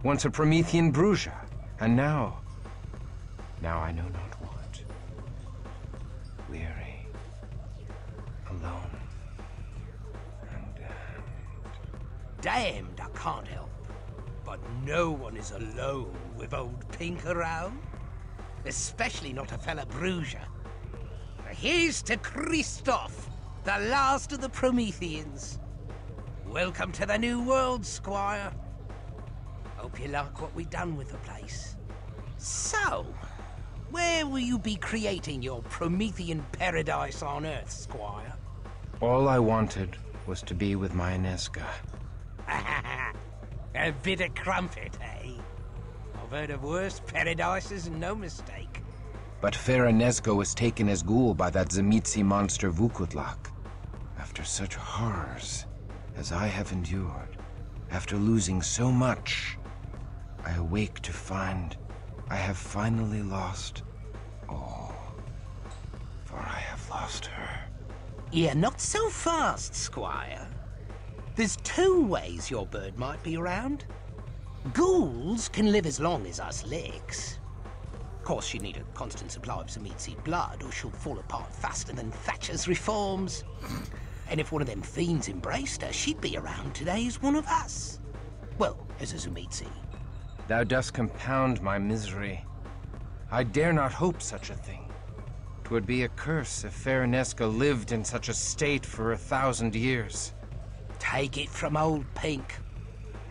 Once a Promethean Brugia, and now I know not what. Weary, alone, and
damned I can't help. But no one is alone with old Pink around. Especially not a fella Brugia. Here's to Christoph, the last of the Prometheans. Welcome to the new world, Squire. Hope you like what we done with the place. So, where will you be creating your Promethean paradise on Earth, Squire?
all I wanted was to be with my Inesca.
A bit of crumpet, eh? I've heard of worse paradises and no mistake.
But fair Inesca was taken as ghoul by that Tzimisce monster Vukodlak. After such horrors as I have endured, after losing so much, I awake to find I have finally lost all. For I have lost her.
Yeah, not so fast, Squire. There's two ways your bird might be around. Ghouls can live as long as us licks. Of course, you need a constant supply of Tzimisce blood, or she'll fall apart faster than Thatcher's reforms. And if one of them fiends embraced her, she'd be around today as one of us. Well, as a Tzimisce.
Thou dost compound my misery. I dare not hope such a thing. 'Twould be a curse if fair Inesca lived in such a state for 1,000 years.
Take it from old Pink.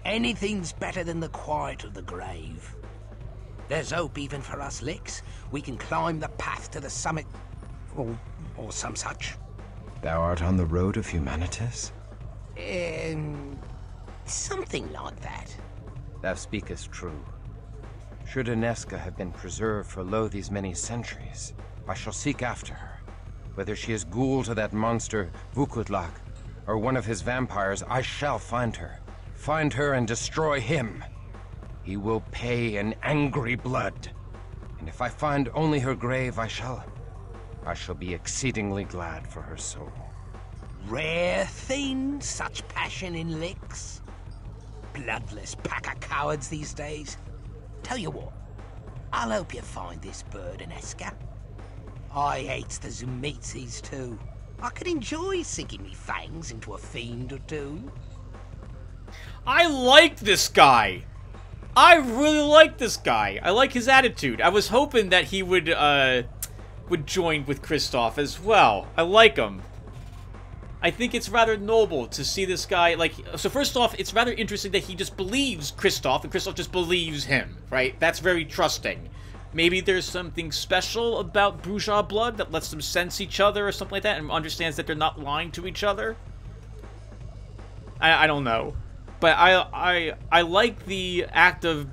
Anything's better than the quiet of the grave. There's hope even for us licks. We can climb the path to the summit, or some such.
Thou art on the road of humanitas?
Something like that.
Thou speakest true. Should Inesca have been preserved for lo these many centuries, I shall seek after her. Whether she is ghoul to that monster Vukodlak, or one of his vampires, I shall find her. Find her and destroy him. He will pay in angry blood. And if I find only her grave, I shall be exceedingly glad for her soul.
Rare thing, such passion in licks. Bloodless pack of cowards these days. Tell you what, I'll help you find this bird, Inesca. I hates the Tzimisces too. I could enjoy sinking me fangs into a fiend or two.
I like this guy. I really like this guy. I like his attitude. I was hoping that he would join with Christoph as well. I like him. I think it's rather noble to see this guy, like, so first off, it's rather interesting that he just believes Christoph, and Christoph just believes him, right? That's very trusting. Maybe there's something special about Brugia blood that lets them sense each other or something like that, and understands that they're not lying to each other. I don't know. But I like the act of,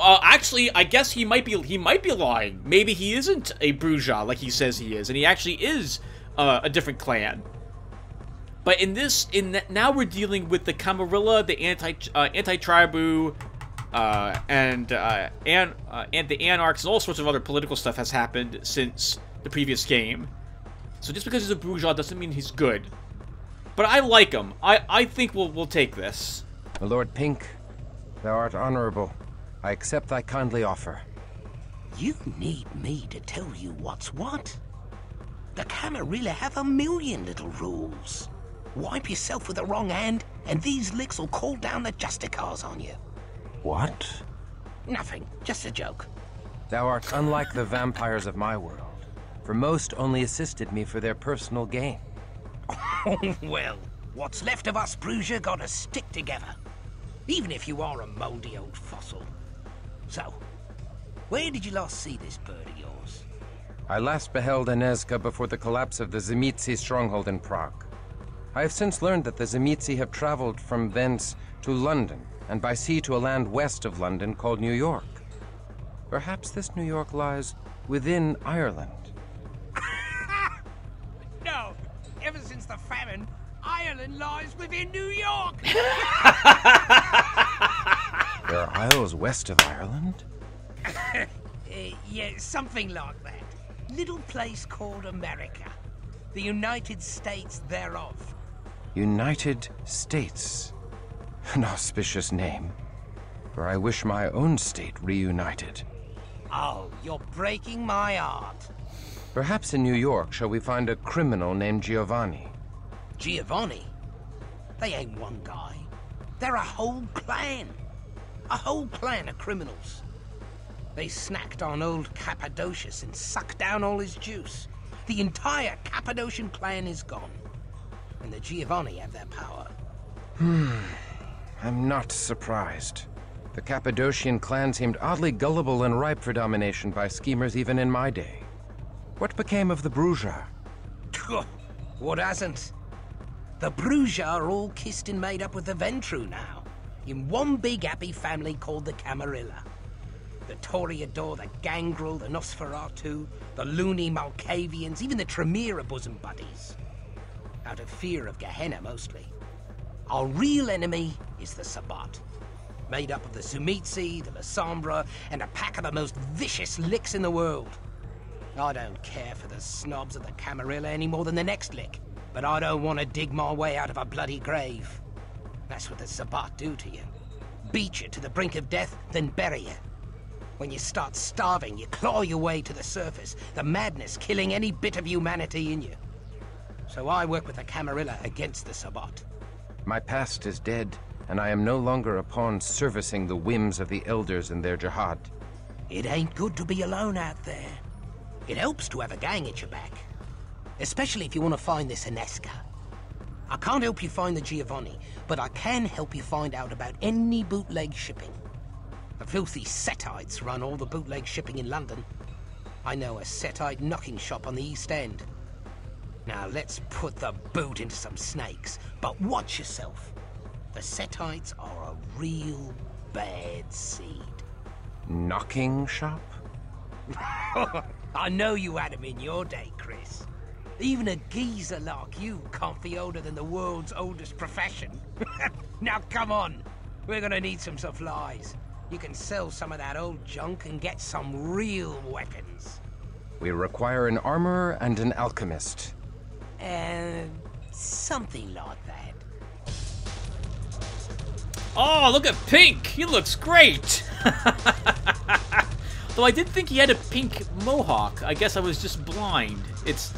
actually, I guess he might be lying. Maybe he isn't a Brugia like he says he is, and he actually is a different clan. But now we're dealing with the Camarilla, the anti-tribu, And the Anarchs and all sorts of other political stuff has happened since the previous game. So just because he's a bourgeois doesn't mean he's good. But I like him. I think we'll take this.
Lord Pink, thou art honorable. I accept thy kindly offer.
You need me to tell you what's what? The Camarilla have a million little rules. Wipe yourself with the wrong hand, and these licks will call down the Justicars on you.
What?
Nothing, just a joke.
Thou art unlike the vampires of my world, for most only assisted me for their personal gain.
Oh, well, what's left of us, Bruiser, gotta stick together. Even if you are a moldy old fossil. So, where did you last see this bird of yours?
I last beheld Anezka before the collapse of the Zemitsi stronghold in Prague. I have since learned that the Zemitsi have traveled from thence to London, and by sea to a land west of London called New York. Perhaps this New York lies within Ireland.
No, ever since the famine, Ireland lies within New York!
There are isles west of Ireland?
Yeah, something like that. Little place called America. The United States thereof.
United States. An auspicious name. For I wish my own state reunited.
Oh, you're breaking my heart.
Perhaps in New York shall we find a criminal named Giovanni.
Giovanni? They ain't one guy. They're a whole clan. A whole clan of criminals. They snacked on old Cappadocius and sucked down all his juice. The entire Cappadocian clan is gone. And the Giovanni have their power.
I'm not surprised. The Cappadocian clan seemed oddly gullible and ripe for domination by schemers even in my day. What became of the Bruja?
What hasn't? The Bruja are all kissed and made up with the Ventru now, in one big happy family called the Camarilla. The Toreador, the Gangrel, the Nosferatu, the loony Malkavians, even the Tremere bosom buddies. Out of fear of Gehenna, mostly. Our real enemy is the Sabbat, made up of the Zumitsi, the Lasombra, and a pack of the most vicious licks in the world. I don't care for the snobs of the Camarilla any more than the next lick, but I don't want to dig my way out of a bloody grave. That's what the Sabbat do to you. Beat you to the brink of death, then bury you. When you start starving, you claw your way to the surface, the madness killing any bit of humanity in you. So I work with the Camarilla against the Sabbat.
My past is dead, and I am no longer a pawn servicing the whims of the elders and their jihad.
It ain't good to be alone out there. It helps to have a gang at your back. Especially if you want to find this Anezka. I can't help you find the Giovanni, but I can help you find out about any bootleg shipping. The filthy Setites run all the bootleg shipping in London. I know a Setite knocking shop on the East End. Now let's put the boot into some snakes, but watch yourself. The Setites are a real bad seed.
Knocking shop?
I know you had them in your day, Chris. Even a geezer like you can't be older than the world's oldest profession. Now come on, we're gonna need some supplies. You can sell some of that old junk and get some real weapons.
We require an armorer and an alchemist.
Something like that.
Oh, look at Pink! He looks great! Though I did think he had a pink mohawk. I guess I was just blind. It's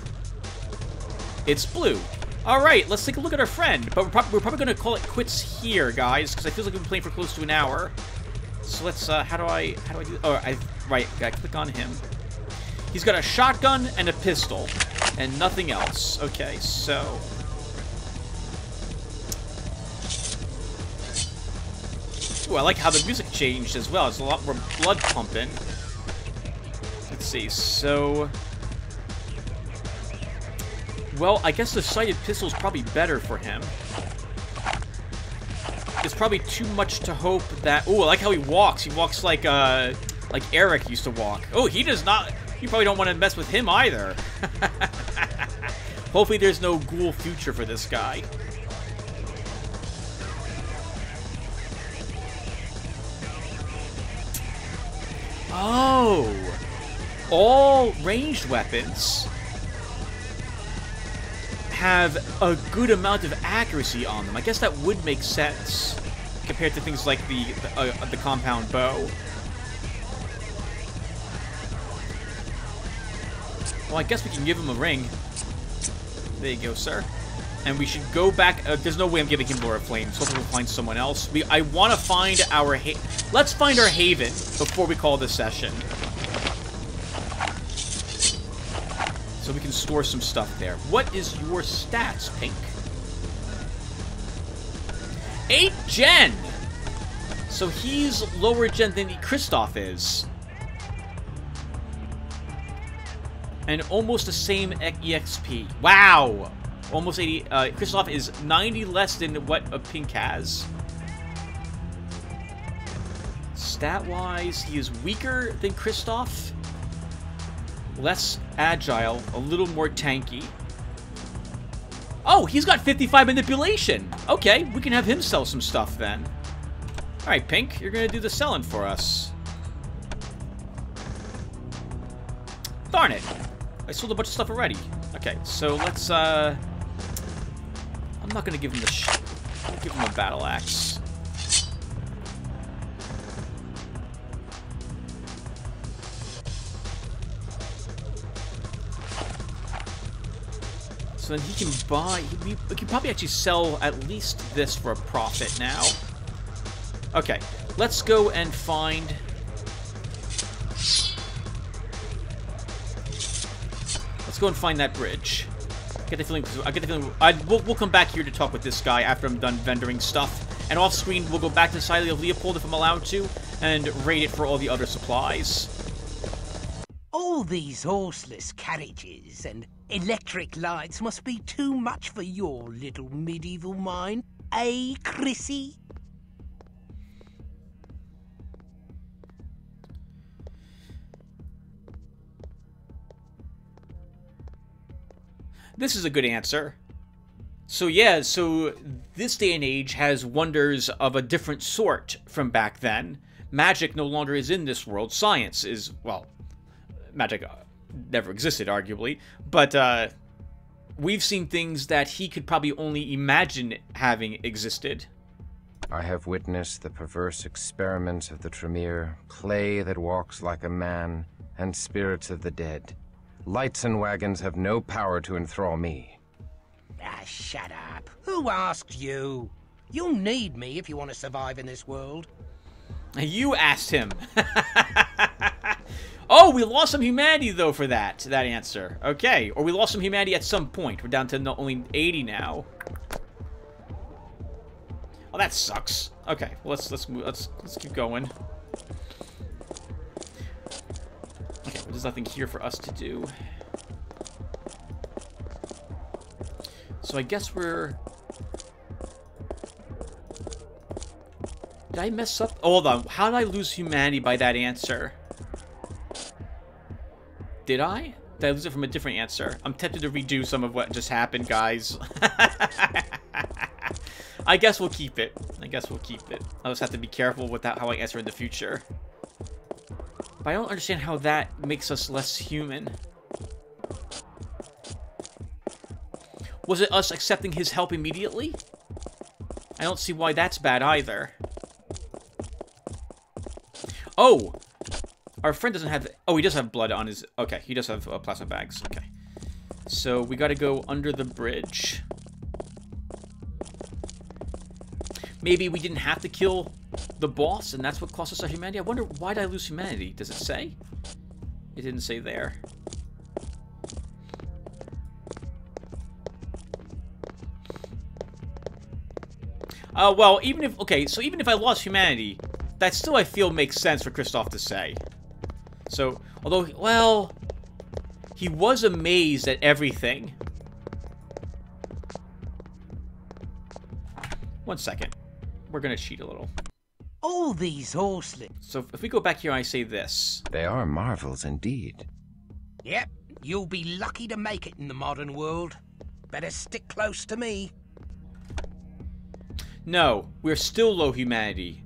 blue. Alright, let's take a look at our friend. But we're probably going to call it quits here, guys, because I feel like we've been playing for close to an hour. So let's, how do I do... Oh, right, gotta click on him. He's got a shotgun and a pistol, and nothing else. Okay, so... Ooh, I like how the music changed as well. It's a lot more blood pumping. Let's see, so... Well, I guess the sighted pistol is probably better for him. It's probably too much to hope that... Ooh, I like how he walks. He walks like Eric used to walk. Oh, he does not... You probably don't want to mess with him either. Hopefully there's no ghoul future for this guy. Oh! All ranged weapons have a good amount of accuracy on them. I guess that would make sense compared to things like the compound bow. Well, I guess we can give him a ring. There you go, sir. And we should go back. There's no way I'm giving him Lure of Flame, so hopefully we'll find someone else. I want to find our let's find our haven before we call this session, so we can store some stuff there. What is your stats, Pink? 8 gen. So he's lower gen than Kristoff is, and almost the same EXP. Wow. Almost 80. Kristoff is 90 less than what a Pink has. Stat-wise, he is weaker than Kristoff. Less agile, a little more tanky. Oh, he's got 55 manipulation. Okay, we can have him sell some stuff then. Alright, Pink, you're gonna do the selling for us. Darn it. I sold a bunch of stuff already. Okay, so let's, I'm not gonna give him the I'll give him a battle axe. So then he can buy... We can probably actually sell at least this for a profit now. Okay, let's go and find... Let's go and find that bridge. I get the feeling we'll come back here to talk with this guy after I'm done vendoring stuff. And off screen, we'll go back to the side of Leopold if I'm allowed to, and raid it for all the other supplies.
All these horseless carriages and electric lights must be too much for your little medieval mind, eh, Chrissy?
This is a good answer. So yeah, so this day and age has wonders of a different sort from back then. Magic no longer is in this world. Science is, well, magic never existed, arguably. But we've seen things that he could probably only imagine having existed.
I have witnessed the perverse experiments of the Tremere, clay that walks like a man, and spirits of the dead. Lights and wagons have no power to enthrall me.
Ah, shut up. Who asked you? You'll need me if you want to survive in this world.
You asked him. Oh, we lost some humanity, though, for that answer. Okay, or we lost some humanity at some point. We're down to only 80 now. Oh, that sucks. Okay, well, let's keep going. Okay, well, there's nothing here for us to do. So I guess we're... Did I mess up? Oh, hold on. How did I lose humanity by that answer? Did I? Did I lose it from a different answer? I'm tempted to redo some of what just happened, guys. I guess we'll keep it. I guess we'll keep it. I'll just have to be careful with how I answer in the future. But I don't understand how that makes us less human. Was it us accepting his help immediately? I don't see why that's bad either. Oh! Our friend doesn't have... Oh, he does have blood on his... Okay, he does have plasma bags. Okay. So, we gotta go under the bridge. Maybe we didn't have to kill the boss, and that's what cost us our humanity? I wonder, why did I lose humanity? Does it say? It didn't say there. Well, even if... Okay, so even if I lost humanity, that still, I feel, makes sense for Kristoff to say. So, although, well... He was amazed at everything. One second. We're gonna cheat a little.
All these horseless...
So, if we go back here, I say this.
They are marvels indeed.
Yep, you'll be lucky to make it in the modern world. Better stick close to me.
No, we're still low humanity.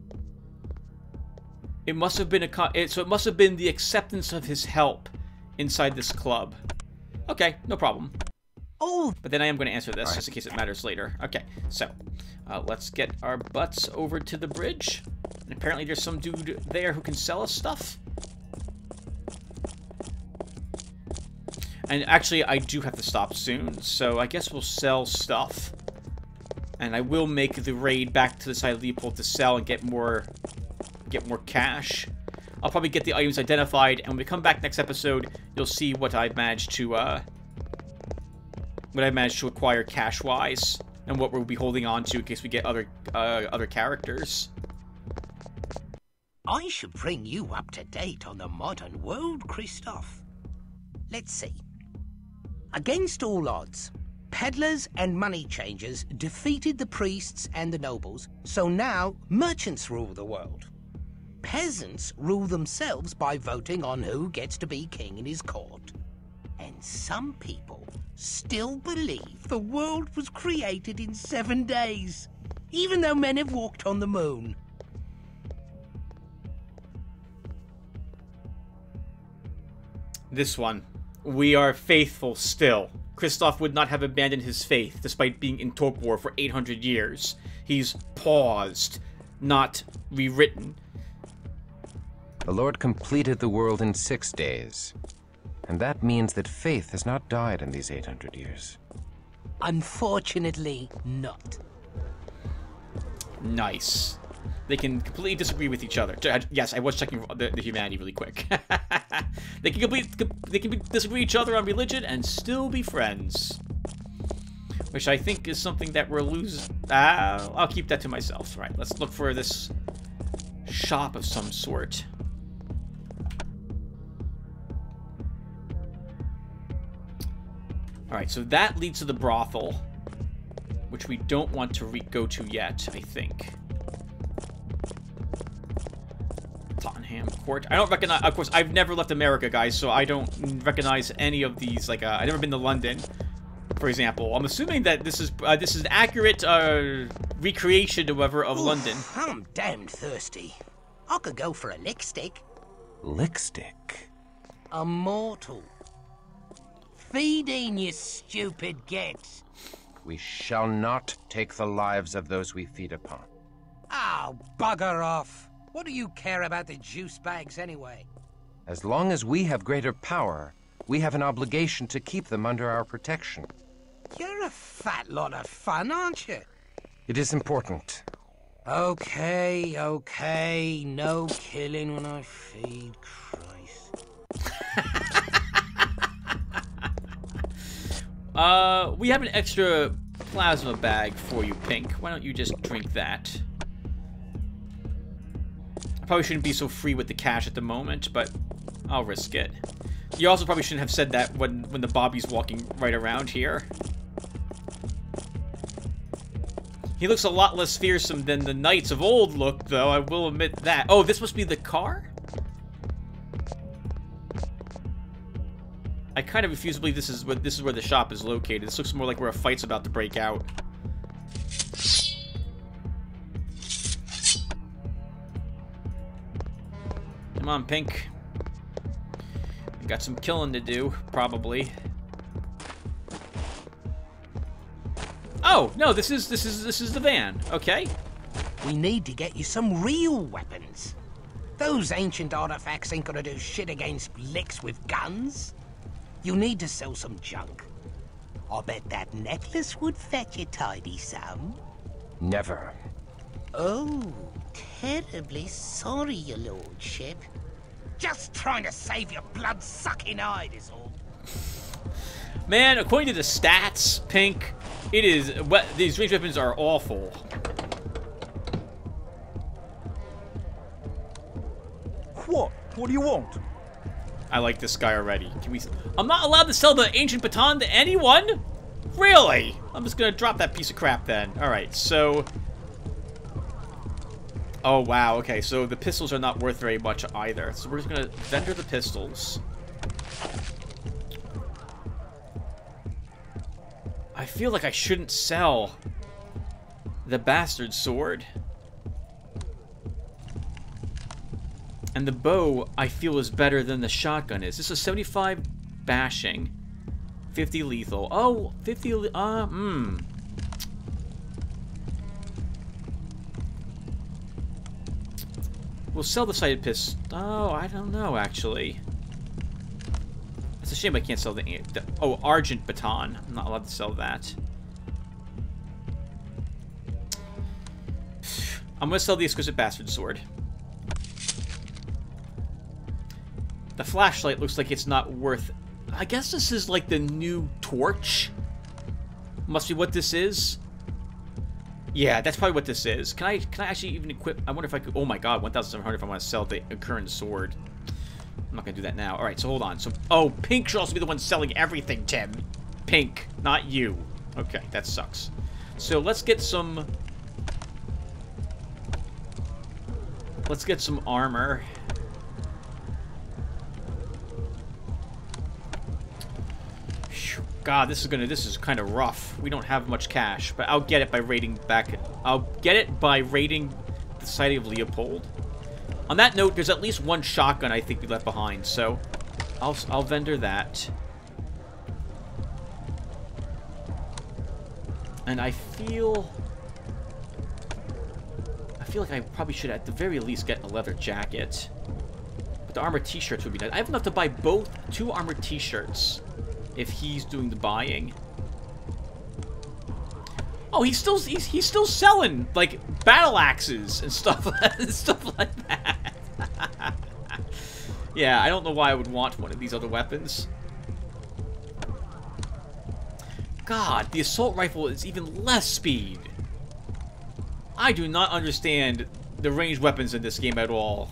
It must have been so it must have been the acceptance of his help inside this club. Okay, no problem.
Oh,
But then I am going to answer this, just in case it matters later. Okay, so let's get our butts over to the bridge. And apparently there's some dude there who can sell us stuff. And actually, I do have to stop soon, so I guess we'll sell stuff. And I will make the raid back to the side of Leopold to sell and get more cash. I'll probably get the items identified, and when we come back next episode, you'll see what I managed to acquire cash-wise, and what we'll be holding on to in case we get other characters.
I should bring you up to date on the modern world, Christoph. Let's see. Against all odds, peddlers and money changers defeated the priests and the nobles, so now merchants rule the world. Peasants rule themselves by voting on who gets to be king in his court. And some people still believe the world was created in 7 days, even though men have walked on the moon.
This one. We are faithful still. Christoph would not have abandoned his faith, despite being in torpor for 800 years. He's paused, not rewritten.
The Lord completed the world in 6 days. And that means that faith has not died in these 800 years.
Unfortunately, not.
Nice. They can completely disagree with each other. Yes, I was checking the humanity really quick. They can disagree with each other on religion and still be friends. Which I think is something that we're losing. I'll keep that to myself. All right, let's look for this shop of some sort. Alright, so that leads to the brothel, which we don't want to go to yet, I think. Tottenham Court. I don't recognize... Of course, I've never left America, guys, so I don't recognize any of these. Like, I've never been to London, for example. I'm assuming that this is accurate recreation, however, of London.
I'm damned thirsty. I could go for a lick stick.
Lick stick?
A mortal. Feeding, you stupid git.
We shall not take the lives of those we feed upon.
Oh, bugger off. What do you care about the juice bags anyway?
As long as we have greater power, we have an obligation to keep them under our protection.
You're a fat lot of fun, aren't you?
It is important.
Okay. No killing when I feed, Christ.
We have an extra plasma bag for you, Pink. Why don't you just drink that? I probably shouldn't be so free with the cash at the moment, but I'll risk it. You also probably shouldn't have said that when the Bobby's walking right around here. He looks a lot less fearsome than the knights of old looked, though, I will admit that. Oh, this must be the car? I kind of refuse to believe this is where the shop is located. This looks more like where a fight's about to break out. Come on, Pink. We got some killing to do, probably. Oh no, this is the van. Okay.
We need to get you some real weapons. Those ancient artifacts ain't gonna do shit against licks with guns. You need to sell some junk. I bet that necklace would fetch a tidy sum.
Never.
Oh, terribly sorry, your lordship. Just trying to save your blood-sucking hide is all.
Man, according to the stats, Pink, it is... these ranged weapons are awful.
What? What do you want?
I like this guy already. Can we... I'm not allowed to sell the ancient baton to anyone? Really? I'm just gonna drop that piece of crap then. Alright, so... Oh, wow. Okay, so the pistols are not worth very much either. So we're just gonna vendor the pistols. I feel like I shouldn't sell the bastard sword. And the bow, I feel, is better than the shotgun is. This is 75 bashing, 50 lethal. Oh, 50, We'll sell the sighted pistol. Oh, I don't know, actually. It's a shame I can't sell the oh, Argent Baton. I'm not allowed to sell that. I'm gonna sell the Exquisite Bastard Sword. The flashlight looks like it's not worth... I guess this is like the new torch? Must be what this is? Yeah, that's probably what this is. Can I actually even equip... I wonder if I could... Oh my god, 1,700 if I want to sell the current sword. I'm not gonna do that now. Alright, so hold on. So, oh, Pink should also be the one selling everything, Tim. Pink, not you. Okay, that sucks. So let's get some... Let's get some armor. God, this is kind of rough. We don't have much cash, but I'll get it by raiding back. I'll get it by raiding the Society of Leopold. On that note, there's at least one shotgun I think we left behind, so I'll vendor that. And I feel like I probably should at the very least get a leather jacket. But the armored t-shirts would be nice. I have enough to buy both 2 armored t-shirts. If he's doing the buying. Oh, he's still selling like battle axes and stuff like that. Yeah, I don't know why I would want one of these other weapons. God, the assault rifle is even less speed. I do not understand the ranged weapons in this game at all.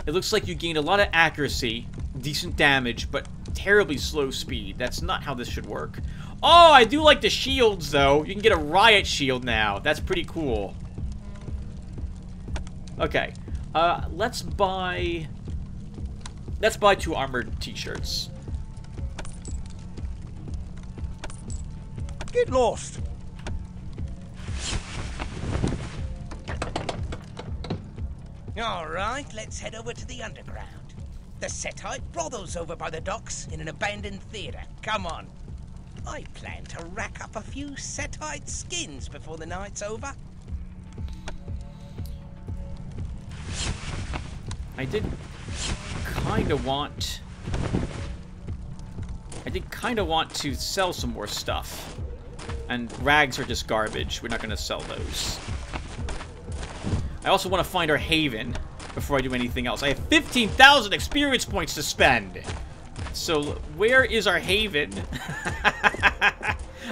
It looks like you gain a lot of accuracy, decent damage, but terribly slow speed. That's not how this should work. Oh, I do like the shields, though. You can get a riot shield now. That's pretty cool. Okay. Let's buy 2 armored t-shirts.
Get lost.
All right, let's head over to the underground. The Setite brothels over by the docks in an abandoned theater. Come on. I plan to rack up a few Setite skins before the night's over.
I did kind of want to sell some more stuff. And rags are just garbage. We're not going to sell those. I also want to find our haven before I do anything else. I have 15,000 experience points to spend. So, where is our haven?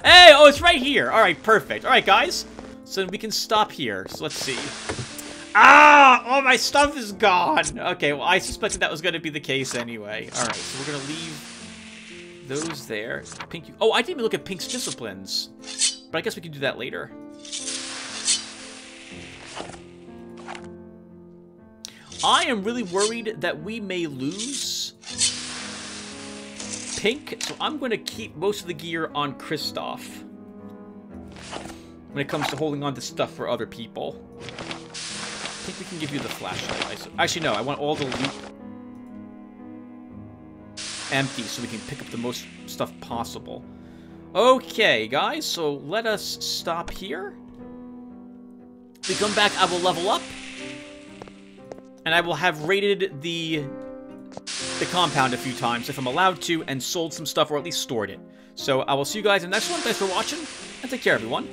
Hey, oh, it's right here. All right, perfect. All right, guys. So we can stop here. So let's see. Ah, all my stuff is gone. Okay, well, I suspected that was going to be the case anyway. All right, so we're going to leave those there. Pink. Oh, I didn't even look at Pink's disciplines. But I guess we can do that later. I am really worried that we may lose Pink, so I'm going to keep most of the gear on Kristoff when it comes to holding on to stuff for other people. I think we can give you the flashlight. Actually, no, I want all the loot empty so we can pick up the most stuff possible. Okay, guys, so let us stop here. When we come back, I will level up. And I will have raided the compound a few times if I'm allowed to, and sold some stuff, or at least stored it. So I will see you guys in the next one. Thanks for watching, and take care, everyone.